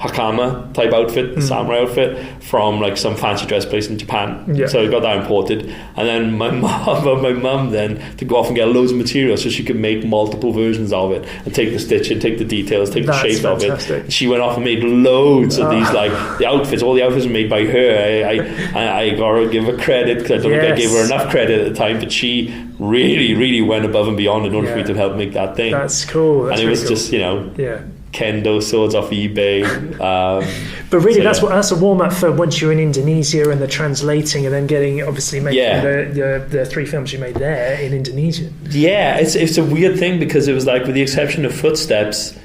hakama type outfit, samurai outfit, from like some fancy dress place in Japan. Yeah. So I got that imported, and then my mum then to go off and get loads of material so she could make multiple versions of it and take the stitching, take the details, take the shape of it. And she went off and made loads of these, like the outfits. All the outfits were made by her. I got to give her credit, because I don't think I gave her enough credit at the time, but she really, really went above and beyond in order for me to help make that thing. That's cool. And it was just, kendo swords off eBay. But really, that's a warm-up for once you're in Indonesia and the translating, and then getting, obviously making the 3 films you made there in Indonesian. Yeah, it's a weird thing, because it was like, with the exception of Footsteps,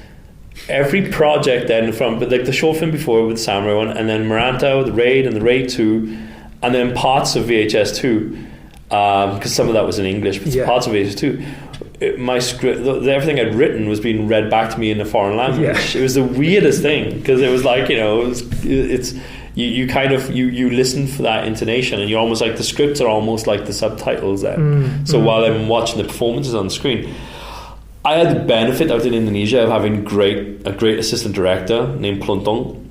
every project then, from like the short film before with the Samurai one, and then Merantau, the Raid, and the Raid 2, and then parts of VHS 2, because some of that was in English, but parts of VHS 2, my script, everything I'd written was being read back to me in a foreign language. It was the weirdest thing, because it was like, it's you kind of you listen for that intonation, and you're almost like the scripts are almost like the subtitles then. So while I'm watching the performances on the screen, I had the benefit out in Indonesia of having a great assistant director named Pluntong,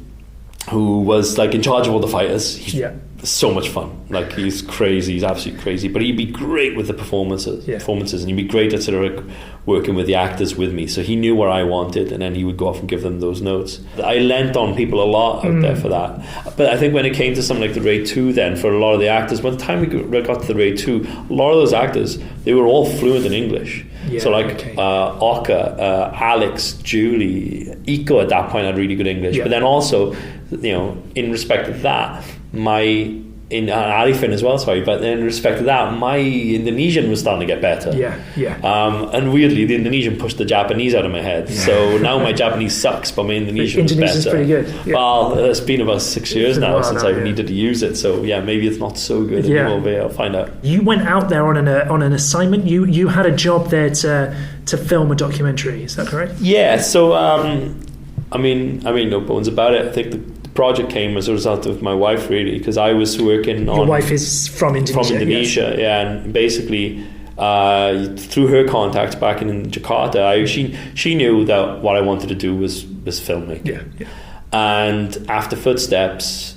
who was like in charge of all the fighters. He's so much fun. Like, he's crazy. He's absolutely crazy. But he'd be great with the performances, and he'd be great at sort of like working with the actors with me. So he knew what I wanted, and then he would go off and give them those notes. I lent on people a lot out there for that. But I think when it came to something like the Raid 2, then for a lot of the actors, by the time we got to the Raid 2, a lot of those actors, they were all fluent in English. So like Oka, Alex, Julie, Iko at that point had really good English. But then also, you know, in respect of that, Arif as well, but in respect to that, my Indonesian was starting to get better. And weirdly, the Indonesian pushed the Japanese out of my head. So now my Japanese sucks, but my Indonesian is better. Pretty good. Well, it's been about 6 years now since I've needed to use it. So maybe it's not so good anymore, but I'll find out. You went out there on an assignment. You had a job there to film a documentary. Is that correct? Yeah. So I mean, no bones about it. I think the project came as a result of my wife, really, because I was working on... Your wife is from Indonesia. From Indonesia, and basically through her contacts back in Jakarta, she knew that what I wanted to do was filmmaking. And after Footsteps,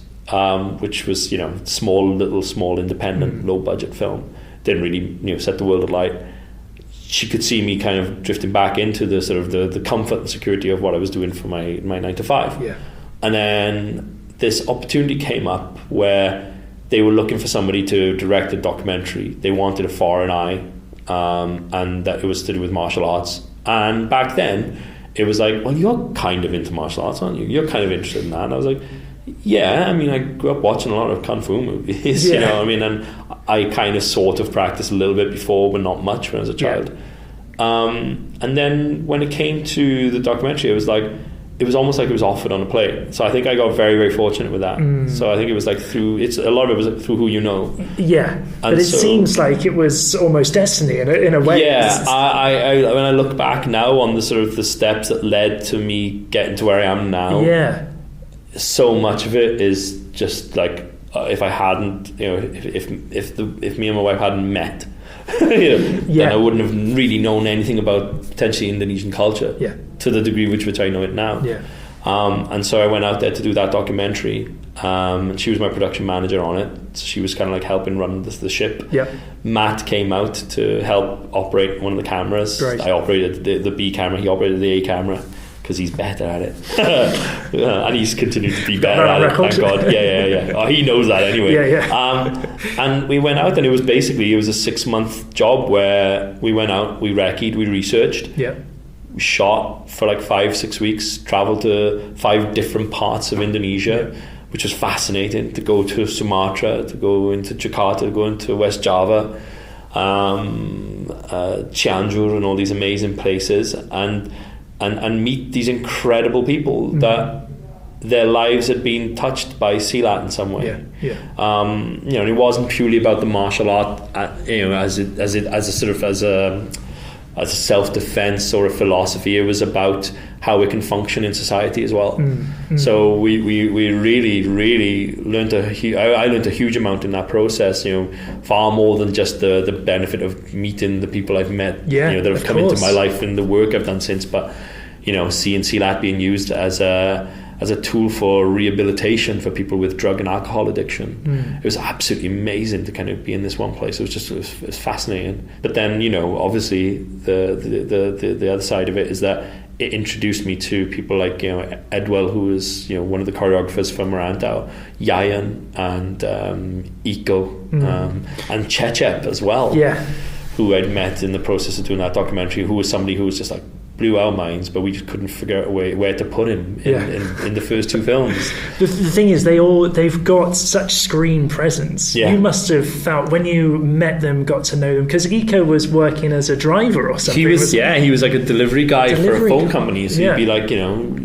which was, you know, small independent, low budget film, didn't really, you know, set the world alight. She could see me kind of drifting back into the sort of the comfort and security of what I was doing for my 9 to 5. And then this opportunity came up where they were looking for somebody to direct a documentary. They wanted a foreign eye, and that it was to do with martial arts. And back then, it was like, well, you're kind of into martial arts, aren't you? You're kind of interested in that. And I was like, yeah, I mean, I grew up watching a lot of kung fu movies, you know what I mean? And I kind of sort of practiced a little bit before, but not much when I was a child. And then when it came to the documentary, it was almost like it was offered on a plate. So I think I got very, very fortunate with that. So I think it was like a lot of it was through who you know. But it seems like it was almost destiny in a way. I when I look back now on the sort of the steps that led to me getting to where I am now, so much of it is just like if I hadn't, you know, if me and my wife hadn't met, you know, then I wouldn't have really known anything about potentially Indonesian culture to the degree which I know it now. And so I went out there to do that documentary, and she was my production manager on it. So she was kind of like helping run the ship. Matt came out to help operate one of the cameras. I operated the B camera, he operated the A camera, because he's better at it. And he's continued to be better at it, thank God. Oh, he knows that anyway. And we went out, and it was a 6-month job where we went out, we recce'd, we researched, we shot for like 5-6 weeks, traveled to 5 different parts of Indonesia, which was fascinating, to go to Sumatra, to go into Jakarta, to go into West Java, Cianjur, and all these amazing places, and meet these incredible people that their lives had been touched by Silat in some way. You know, it wasn't purely about the martial art, you know, as a self-defense or a philosophy. It was about how it can function in society as well. So we really, really learned I learned a huge amount in that process, you know, far more than just the benefit of meeting the people I've met, you know, that have come into my life and the work I've done since, but, you know, seeing Silat being used as a tool for rehabilitation for people with drug and alcohol addiction. It was absolutely amazing to kind of be in this one place. It was fascinating. But then, you know, obviously the other side of it is that it introduced me to people like, you know, Edwell, who was, you know, one of the choreographers for Merantau, Yayan, and Iko, and Cecep as well, who I'd met in the process of doing that documentary, who was somebody who was just like blew our minds, but we just couldn't figure out a way where to put him in the first 2 films. The thing is, they've got such screen presence. You must have felt when you met them, got to know them, because Iko was working as a driver or something. He was like a delivery guy for a phone company. So he'd be like, you know,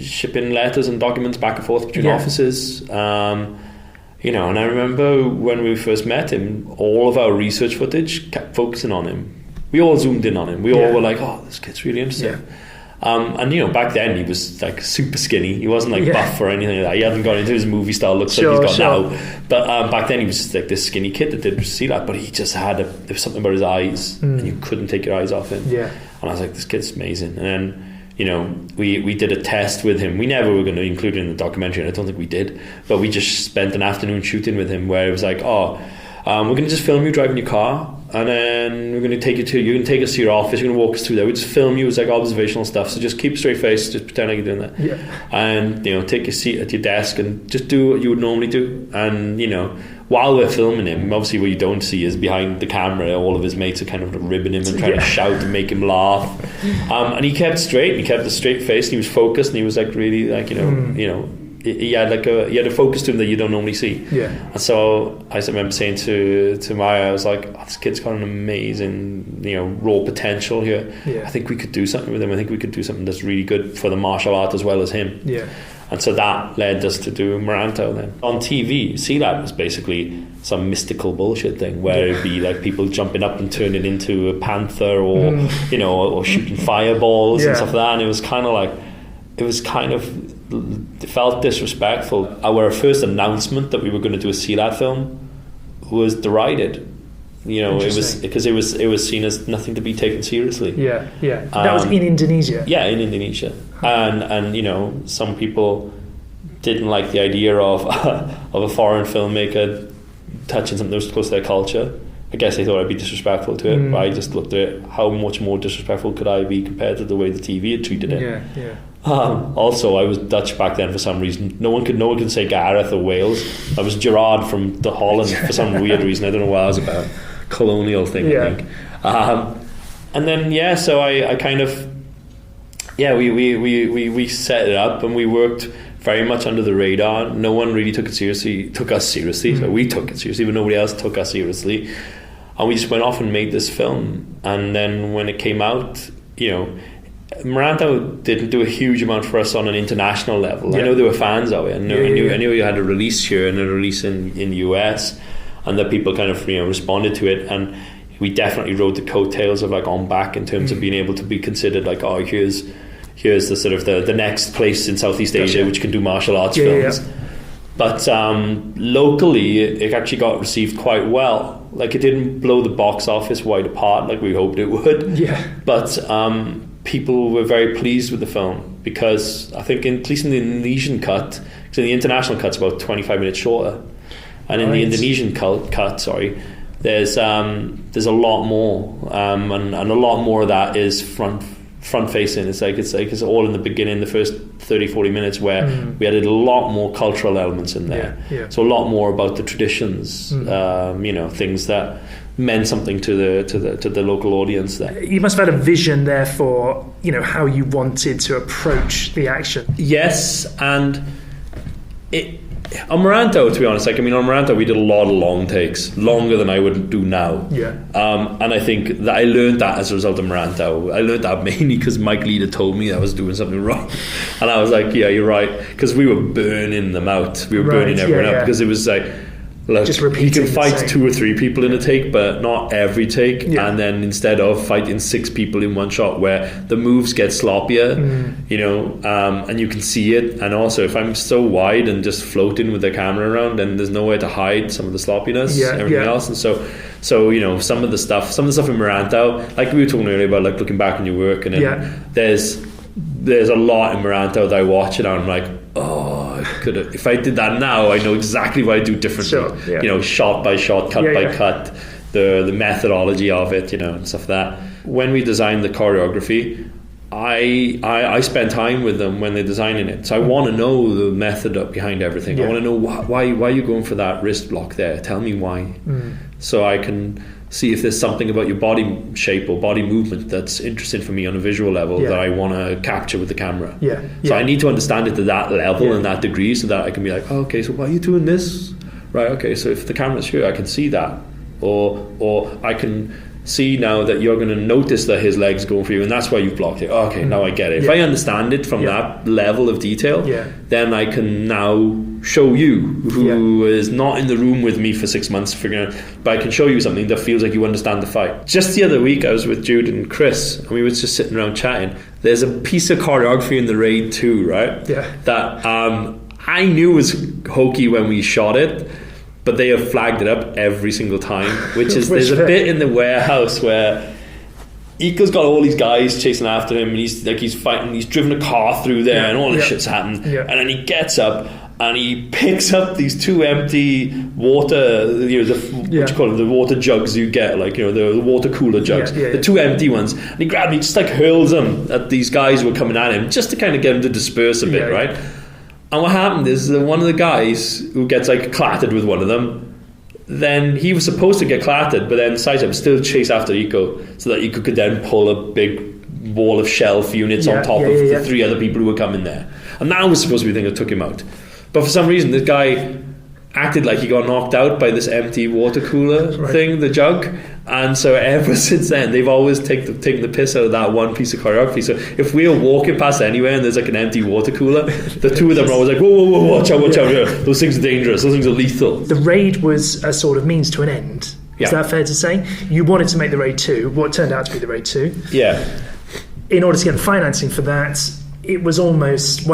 shipping letters and documents back and forth between offices. You know, and I remember when we first met him, all of our research footage kept focusing on him. We all zoomed in on him. We all were like, oh, this kid's really interesting. And back then he was like super skinny. He wasn't like buff or anything like that. He hadn't got into his movie style looks like he's got now. But back then he was just like this skinny kid that did see that. But he just had there was something about his eyes, and you couldn't take your eyes off him. Yeah. And I was like, this kid's amazing. And then we did a test with him. We never were going to include it in the documentary, and I don't think we did. But we just spent an afternoon shooting with him, where it was like, we're going to just film you driving your car. And then we're going to take you can take us to your office, you're going to walk us through there, we'll just film you as like observational stuff, so just keep a straight face, just pretend like you're doing that, and take your seat at your desk and just do what you would normally do. And while we're filming him, obviously what you don't see is behind the camera all of his mates are kind of ribbing him and trying to shout and make him laugh, and he kept straight, and he kept a straight face, and he was focused, and he was like really like he had a focus to him that you don't normally see. And so I remember saying to Maya, I was like, this kid's got an amazing raw potential here. I think we could do something with him. I think we could do something that's really good for the martial art as well as him. And so that led us to do Merantau then. On TV, Sealab was basically some mystical bullshit thing where it'd be like people jumping up and turning into a panther or or shooting fireballs and stuff like that. And it felt disrespectful. Our first announcement that we were going to do a Sealab film was derided. It was because it was seen as nothing to be taken seriously. That was in Indonesia. Yeah, in Indonesia, and some people didn't like the idea of a foreign filmmaker touching something that was close to their culture. I guess they thought I'd be disrespectful to it, but I just looked at it, how much more disrespectful could I be compared to the way the TV had treated it. Also, I was Dutch back then for some reason. No one could say Gareth or Wales. I was Gerard from the Holland for some weird reason. I don't know what I was about. Colonial thing, I think. And then so I kind of we set it up, and we worked very much under the radar. No one really took us seriously. So we took it seriously, but nobody else took us seriously. And we just went off and made this film. And then when it came out, Merantau didn't do a huge amount for us on an international level. I know there were fans of it. I knew you had a release here and a release in the US, and that people kind of responded to it. And we definitely rode the coattails of like On Back in terms of being able to be considered like, here's the sort of the next place in Southeast Asia which can do martial arts films. But locally it actually got received quite well. Like, it didn't blow the box office wide apart like we hoped it would. But people were very pleased with the film, because I think at least in the Indonesian cut, because in the international cut's about 25 minutes shorter, and in the Indonesian cut, there's a lot more, and a lot more of that is front facing. It's like it's all in the beginning, the first 30-40 minutes, where we added a lot more cultural elements in there. So a lot more about the traditions, things that meant something to the local audience there. You must have had a vision there for how you wanted to approach the action. Yes, and on Merantau, to be honest, on Merantau we did a lot of long takes, longer than I would do now. And I think that I learned that as a result of Merantau. I learned that mainly because Mike Leader told me I was doing something wrong, and I was like, yeah, you're right, because we were burning them out. We were burning everyone out, because it was like, look, just you can fight 2 or 3 people in a take, but not every take. And then instead of fighting 6 people in one shot, where the moves get sloppier, and you can see it. And also, if I'm so wide and just floating with the camera around, then there's nowhere to hide some of the sloppiness, everything else. And so some of the stuff in Merantau, like we were talking earlier about, like looking back on your work, and then there's a lot in Merantau that I watch it and I'm like, I could have, if I did that now, I know exactly what I do differently. Shot by shot, cut by cut, the methodology of it, and stuff like that. When we designed the choreography, I spend time with them when they're designing it, so I want to know the method behind everything. I want to know why are you going for that wrist block there? Tell me why, so I can see if there's something about your body shape or body movement that's interesting for me on a visual level that I want to capture with the camera. So I need to understand it to that level and that degree, so that I can be like, okay, so why are you doing this? Right, okay, so if the camera's here, I can see that, or I can see now that you're going to notice that his leg's going for you, and that's why you've blocked it. Okay, now I get it. If I understand it from that level of detail, then I can now show you, who is not in the room with me for 6 months figuring out, but I can show you something that feels like you understand the fight. Just the other week I was with Jude and Chris, and we were just sitting around chatting, there's a piece of choreography in the Raid 2, right? Yeah. That I knew was hokey when we shot it, but they have flagged it up every single time, which is there's a bit in the warehouse where Iko's got all these guys chasing after him, and he's fighting, he's driven a car through there, and all this shit's happened, and then he gets up and he picks up these 2 empty water, what do you call them, the water jugs you get, like, the water cooler jugs, the 2 empty ones, and he grabs, he just like hurls them at these guys who are coming at him, just to kind of get him to disperse a bit, right? And what happened is one of the guys who gets like clattered with one of them, then he was supposed to get clattered, but then Cecep still chased after Iko, so that Iko could then pull a big wall of shelf units on top of the 3 other people who were coming there. And that was supposed to be the thing that took him out. But for some reason, this guy acted like he got knocked out by this empty water cooler thing, the jug. And so ever since then, they've always taken the piss out of that one piece of choreography. So if we are walking past anywhere and there's like an empty water cooler, the 2 of them are always like, whoa, watch out, yeah. Those things are dangerous, those things are lethal. The Raid was a sort of means to an end. Is that fair to say? You wanted to make the Raid 2, what turned out to be the Raid 2. Yeah. In order to get the financing for that, it was almost,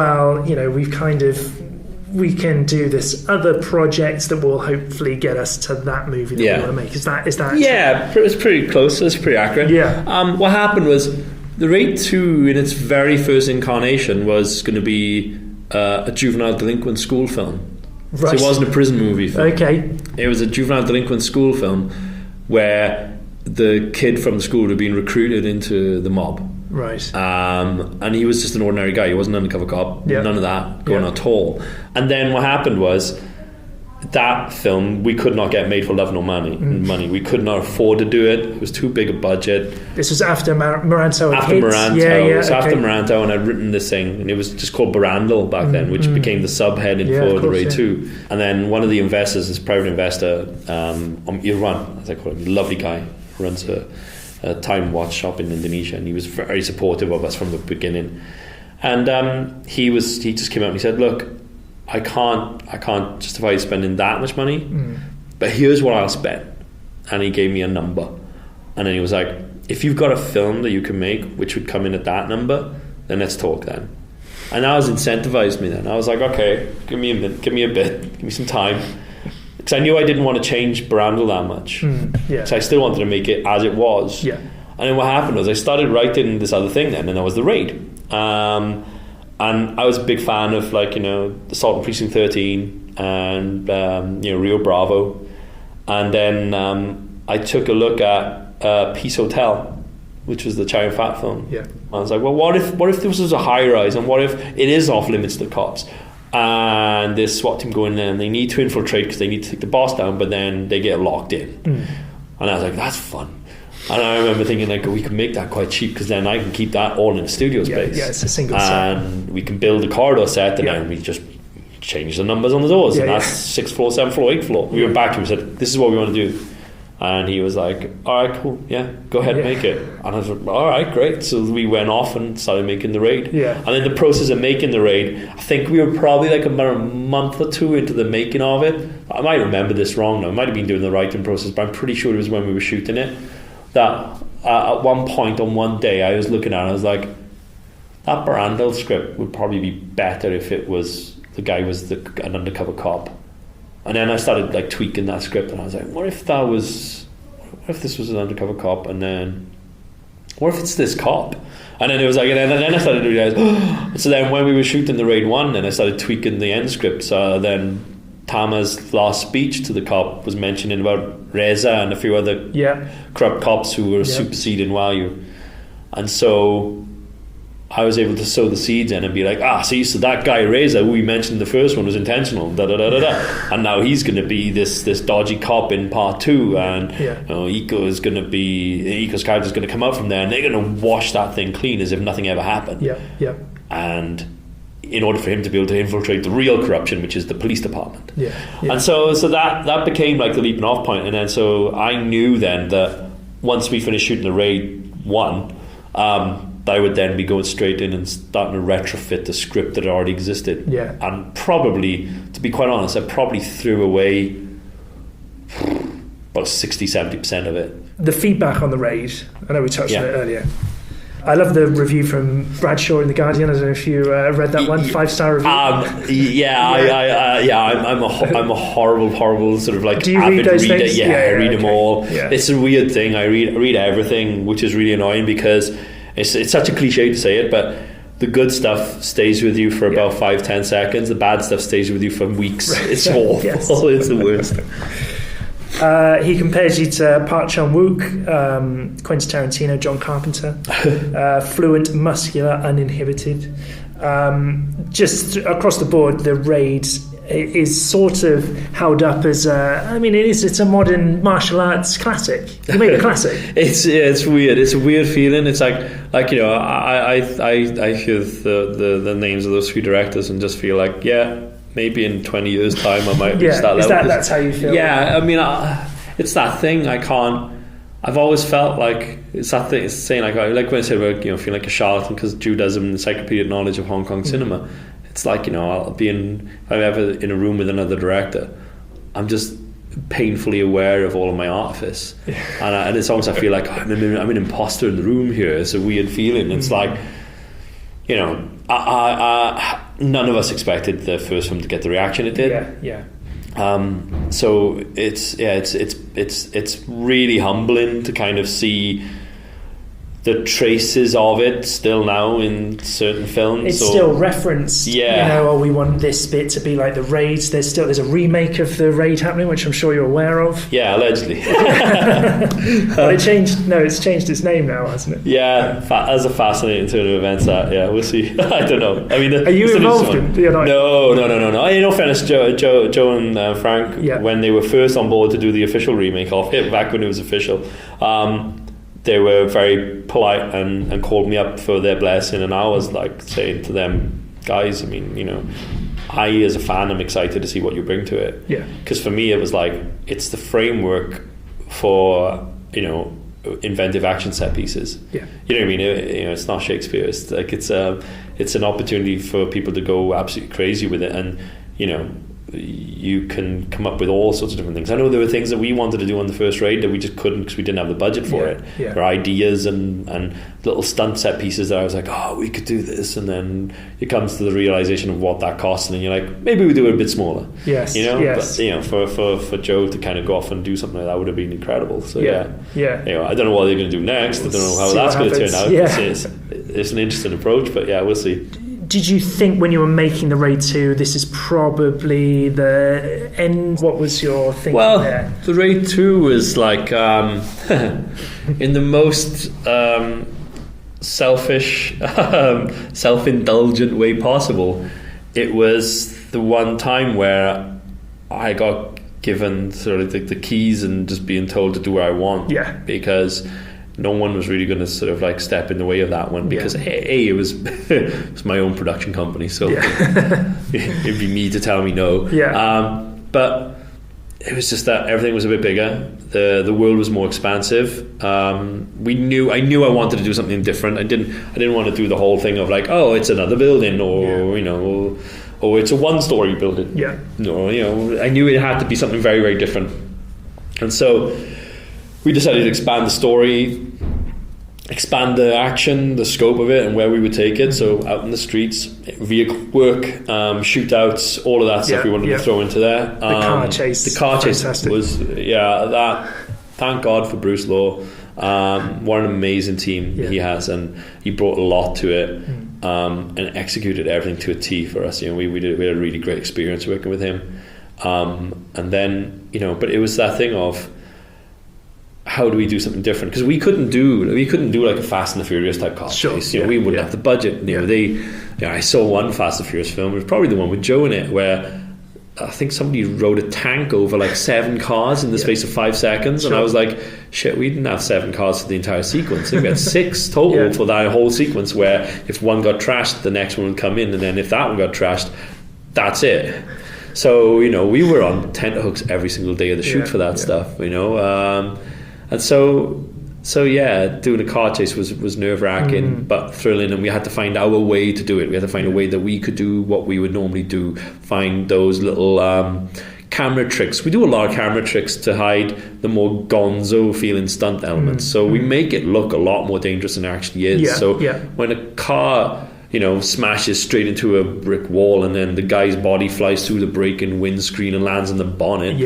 we can do this other project that will hopefully get us to that movie that we want to make. Is that? Yeah, it's pretty close. It's pretty accurate. Yeah. What happened was the Raid 2 in its very first incarnation was going to be a juvenile delinquent school film. Right. So it wasn't a prison movie film. Okay. It was a juvenile delinquent school film where the kid from the school had been recruited into the mob. Right. And he was just an ordinary guy. He wasn't an undercover cop. None of that going on at all. And then what happened was that film we could not get made for love nor money. We could not afford to do it. It was too big a budget. This was after Merantau. After Merantau. After Merantau, and I'd written this thing, and it was just called Barandal back then, which became the subheading for the Raid 2. And then one of the investors, this private investor, Irwan, as I call him, lovely guy, runs a time watch shop in Indonesia, and he was very supportive of us from the beginning. And he just came out and he said, look, I can't justify spending that much money, but here's what I'll spend. And he gave me a number, and then he was like, if you've got a film that you can make which would come in at that number, then let's talk then. And that was incentivized me then. I was like, okay, give me a minute, give me some time, because I knew I didn't want to change Barandal that much. So I still wanted to make it as it was. And then what happened was I started writing this other thing then, and that was the Raid. And I was a big fan of Assault on Precinct 13 and Rio Bravo. And then I took a look at Peace Hotel, which was the Chow Yun-fat film. I was like, well, what if this was a high rise, and what if it is off limits to the cops? And this SWAT team go in there and they need to infiltrate because they need to take the boss down, but then they get locked in. And I was like, that's fun. And I remember thinking, like, we can make that quite cheap, because then I can keep that all in the studio space. It's a single set. And we can build a corridor set, and then we just change the numbers on the doors. And that's 6th floor, 7th floor, 8th floor. We went back to him and said, this is what we want to do. And he was like, all right, cool, go ahead and make it. And I was like, all right, great. So we went off and started making the Raid. And in the process of making the Raid, I think we were probably like about a month or 2 into the making of it. I might remember this wrong now. I might have been doing the writing process, but I'm pretty sure it was when we were shooting it. That at one point on one day I was looking at it and I was like, that Barandal script would probably be better if it was the guy was an undercover cop. And then I started like tweaking that script, and I was like, what if this was an undercover cop, and then what if it's this cop? And then it was like, and then I started to realize, so then when we were shooting the Raid 1, then I started tweaking the end script. So then Tama's last speech to the cop was mentioning about Reza and a few other corrupt cops who were superseding Wahyu. And so I was able to sow the seeds in and be like, so that guy Reza, who we mentioned in the first one, was intentional, and now he's going to be this dodgy cop in part 2, and Iko's character is going to come out from there, and they're going to wash that thing clean as if nothing ever happened. And in order for him to be able to infiltrate the real corruption, which is the police department. And so that became like the leaping off point. And then so I knew then that once we finished shooting the Raid 1, I would then be going straight in and starting to retrofit the script that already existed. And probably, to be quite honest, I probably threw away about 60-70% of it. The feedback on the Raid, I know we touched on it earlier, I love the review from Bradshaw in The Guardian. I don't know if you read that one, 5-star review. I'm a horrible sort of like do you read those reader. things? I read them all. Yeah. It's a weird thing. I read everything, which is really annoying because it's such a cliche to say it, but the good stuff stays with you for about 5-10 seconds. The bad stuff stays with you for weeks. Right. It's awful. Yes. It's the worst. He compares you to Park Chan-wook, Quentin Tarantino, John Carpenter. Fluent, muscular, uninhibited. Just across the board, The Raid is sort of held up as it's a modern martial arts classic. You made a classic. It's weird. It's a weird feeling. It's like you know, I hear the names of those 3 directors and just feel like, maybe in 20 years' time I might reach that level. That's how you feel? Yeah, I mean, it's that thing. I've always felt like it's that thing. It's saying like when I said about, you know, feeling like a charlatan because Drew does an encyclopedic knowledge of Hong Kong cinema. It's like, you know, if I'm ever in a room with another director, I'm just painfully aware of all of my artifice, and it's almost, I feel like I'm an imposter in the room here. It's a weird feeling. It's like, you know, none of us expected the first film to get the reaction it did. So it's really humbling to kind of see the traces of it still now in certain films. It's still referenced. You know, we want this bit to be like The Raid. There's a remake of The Raid happening, which I'm sure you're aware of. Yeah, allegedly. But it's changed its name now, hasn't it? Yeah, as a fascinating turn of events. We'll see. I don't know. I mean, are you involved in? No. In all fairness, Joe and Frank, when they were first on board to do the official remake of it, back when it was official, they were very polite and called me up for their blessing, and I was like saying to them, guys, I mean, you know, I as a fan am excited to see what you bring to it. Because for me it was like, it's the framework for, you know, inventive action set pieces. You know what I mean? You know, it's not Shakespeare. It's like it's an opportunity for people to go absolutely crazy with it, and you know, you can come up with all sorts of different things. I know there were things that we wanted to do on the first Raid that we just couldn't because we didn't have the budget for it. Or ideas and little stunt set pieces that I was like, oh, we could do this, and then it comes to the realization of what that costs, and then you're like, maybe we do it a bit smaller. But you know, for Joe to kind of go off and do something like that would have been incredible. So you know, I don't know what they're going to do next. I don't know how that's going to turn out. It's an interesting approach, but we'll see. Did you think when you were making The Raid 2, this is probably the end? What was your thinking there? The Raid 2 was like, in the most selfish, self-indulgent way possible, it was the one time where I got given sort of the keys and just being told to do what I want. Because no one was really going to sort of like step in the way of that one, because it was it was my own production company, so it'd be me to tell me no. But it was just that everything was a bit bigger. The world was more expansive. I knew I wanted to do something different. I didn't want to do the whole thing of like, oh, it's another building, or you know, or it's a one-story building. No, you know, I knew it had to be something very, very different, and so we decided to expand the story, expand the action, the scope of it, and where we would take it. So out in the streets, vehicle work, shootouts, all of that stuff we wanted to throw into there. The car chase. The car chase was, that. Thank God for Bruce Law. What an amazing team he has, and he brought a lot to it, and executed everything to a T for us. You know, we had a really great experience working with him. And then, you know, but it was that thing of, how do we do something different? Because we couldn't do like a Fast and the Furious type car chase. You know, we wouldn't have the budget. You know, I saw one Fast and Furious film. It was probably the one with Joe in it, where I think somebody rode a tank over like 7 cars in the space of 5 seconds, and I was like, shit, we didn't have 7 cars for the entire sequence. I think we had 6 total for that whole sequence, where if one got trashed, the next one would come in, and then if that one got trashed, that's it. So, you know, we were on tenterhooks every single day of the shoot for that stuff, you know. And so doing a car chase was nerve-wracking, but thrilling, and we had to find our way to do it. We had to find a way that we could do what we would normally do, find those little camera tricks. We do a lot of camera tricks to hide the more gonzo feeling stunt elements. So we make it look a lot more dangerous than it actually is. When a car, smashes straight into a brick wall and then the guy's body flies through the break-in windscreen and lands on the bonnet,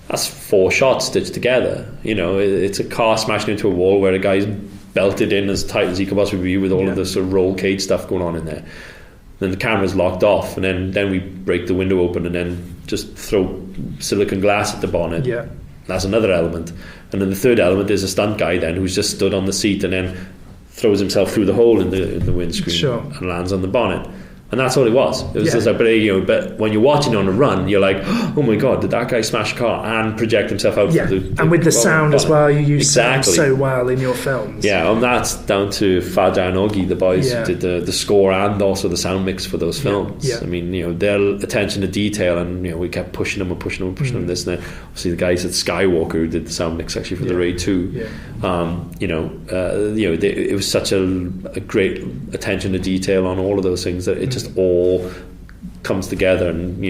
that's 4 shots stitched together. It's a car smashing into a wall where a guy's belted in as tight as he could possibly be with all of the sort of roll cage stuff going on in there. Then the camera's locked off, and then we break the window open and then just throw silicon glass at the bonnet. That's another element. And then the third element is a stunt guy then who's just stood on the seat and then throws himself through the hole in the windscreen and lands on the bonnet. And that's all it was. It was just like, but when you're watching on a run, you're like, oh my god, did that guy smash a car and project himself out? And with the sound as well, you use sound so well in your films. And that's down to Fajar and Oggy, the boys who did the score and also the sound mix for those films. I mean, their attention to detail, and we kept pushing them this and then. Obviously, the guys at Skywalker who did the sound mix actually for the Raid 2. It was such a great attention to detail on all of those things that it just all comes together, and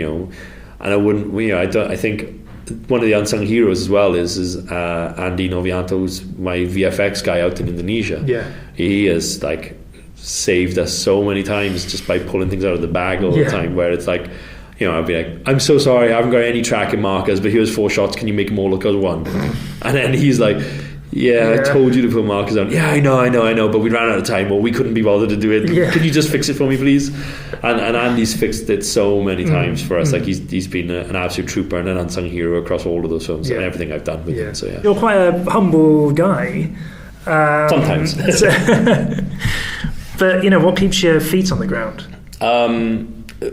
I wouldn't, I think one of the unsung heroes as well is Andy Novianto, who's my VFX guy out in Indonesia. He has like saved us so many times just by pulling things out of the bag all the time, where it's like, I'd be like, I'm so sorry, I haven't got any tracking markers, but here's 4 shots, can you make them all look as one? And then he's like, I told you to put markers on. I know, but we ran out of time, or we couldn't be bothered to do it. Can you just fix it for me, please? And Andy's fixed it so many times for us. Like he's been an absolute trooper and an unsung hero across all of those films and everything I've done with him. So you're quite a humble guy. Sometimes. But what keeps your feet on the ground?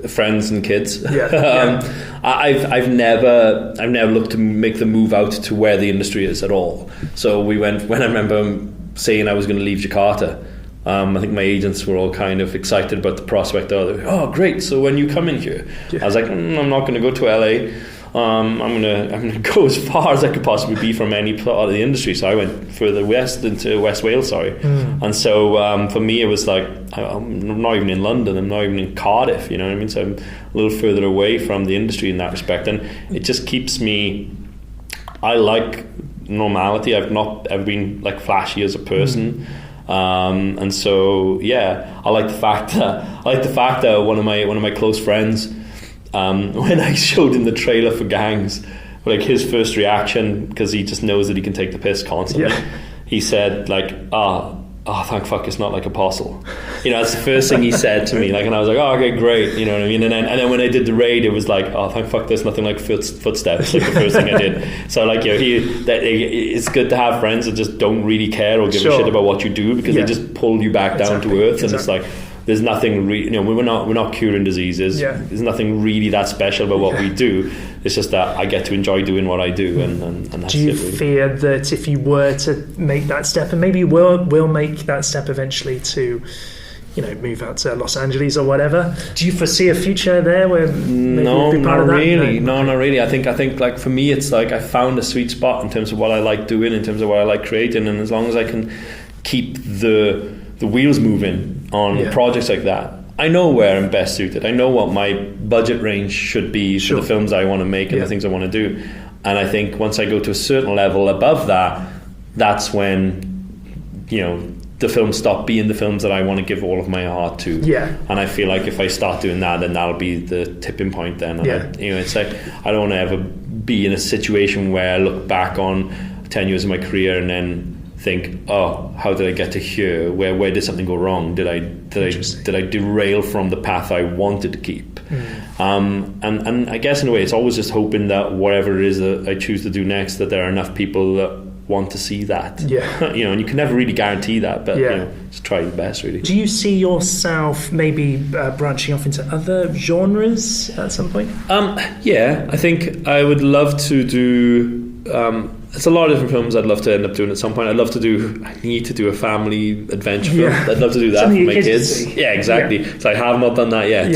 Friends and kids. I've never looked to make the move out to where the industry is at all. So when I remember saying I was going to leave Jakarta, I think my agents were all kind of excited about the prospect of, oh great, so when you come in here, I was like, I'm not going to go to LA. I'm gonna go as far as I could possibly be from any part of the industry. So I went further west into West Wales, and so for me it was like, I'm not even in London, I'm not even in Cardiff, you know what I mean? So I'm a little further away from the industry in that respect, and it just keeps me, I like normality. I've not ever been like flashy as a person. And so I like the fact that one of my close friends, when I showed him the trailer for Gangs, like his first reaction, because he just knows that he can take the piss constantly, he said like, thank fuck it's not like Apostle. That's the first thing he said to me, like, and I was like, oh okay, great, you know what I mean? And then when I did the Raid, it was like, oh thank fuck there's nothing like Footsteps, like the first thing I did. So like it's good to have friends that just don't really care or give a shit about what you do, because they just pull you back down to earth. And it's like, there's nothing we're not curing diseases. There's nothing really that special about what we do. It's just that I get to enjoy doing what I do, and that's do you it, really. fear that if you were to make that step, and maybe will make that step eventually to move out to Los Angeles or whatever, do you foresee a future there where no, not really? No, not really. I think like for me it's like I found a sweet spot in terms of what I like doing, in terms of what I like creating, and as long as I can keep the wheels moving on projects like that, I know where I'm best suited. I know what my budget range should be for the films I want to make and the things I want to do. And I think once I go to a certain level above that, that's when the films stop being the films that I want to give all of my heart to. And I feel like if I start doing that, then that'll be the tipping point then. And it's like, I don't want to ever be in a situation where I look back on 10 years of my career and then think, oh, how did I get to here? Where did something go wrong? Did I derail from the path I wanted to keep? And I guess in a way it's always just hoping that whatever it is that I choose to do next, that there are enough people that want to see that. And you can never really guarantee that, but just try your best, really. Do you see yourself maybe branching off into other genres at some point? I think I would love to do it's a lot of different films I'd love to end up doing at some point. I need to do a family adventure film. I'd love to do that for my kids. Yeah, exactly. So I have not done that yet.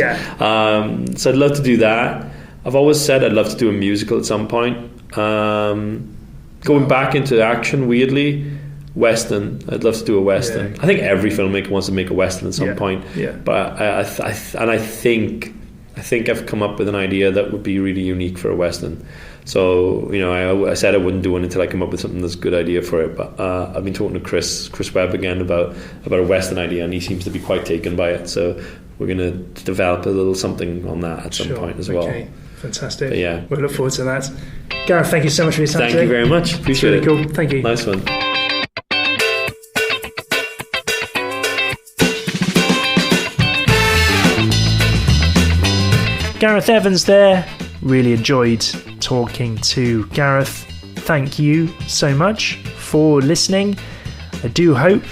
So I'd love to do that. I've always said I'd love to do a musical at some point. Going back into action, weirdly, Western. I'd love to do a Western. I think every filmmaker wants to make a Western at some point. But I think I think I've come up with an idea that would be really unique for a Western. So, you know, I said I wouldn't do one until I come up with something that's a good idea for it. But I've been talking to Chris Webb again about a Western idea, and he seems to be quite taken by it. So we're going to develop a little something on that at some point as well. Okay, fantastic. But yeah, we'll look forward to that. Gareth, thank you so much for your time today. Thank you very much. Appreciate it. Really cool. Thank you. Nice one. Gareth Evans there. Really enjoyed talking to Gareth. Thank you so much for listening. I do hope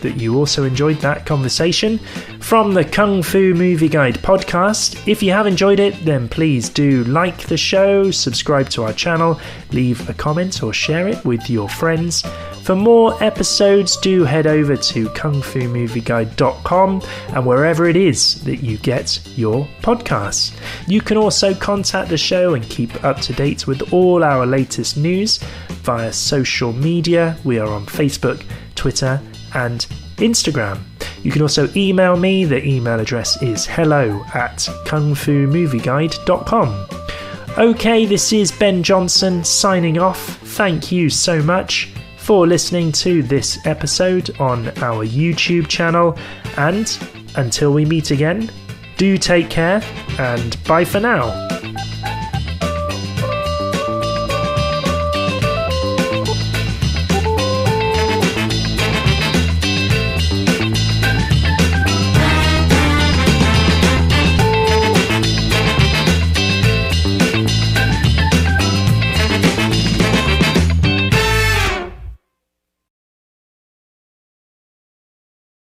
that you also enjoyed that conversation from the Kung Fu Movie Guide podcast. If you have enjoyed it, then please do like the show, subscribe to our channel, leave a comment or share it with your friends. For more episodes, do head over to kungfumovieguide.com and wherever it is that you get your podcasts. You can also contact the show and keep up to date with all our latest news via social media. We are on Facebook, Twitter and Instagram. You can also email me. The email address is hello@kungfumovieguide.com. Okay, this is Ben Johnson signing off. Thank you so much for listening to this episode on our YouTube channel, and until we meet again, do take care and bye for now.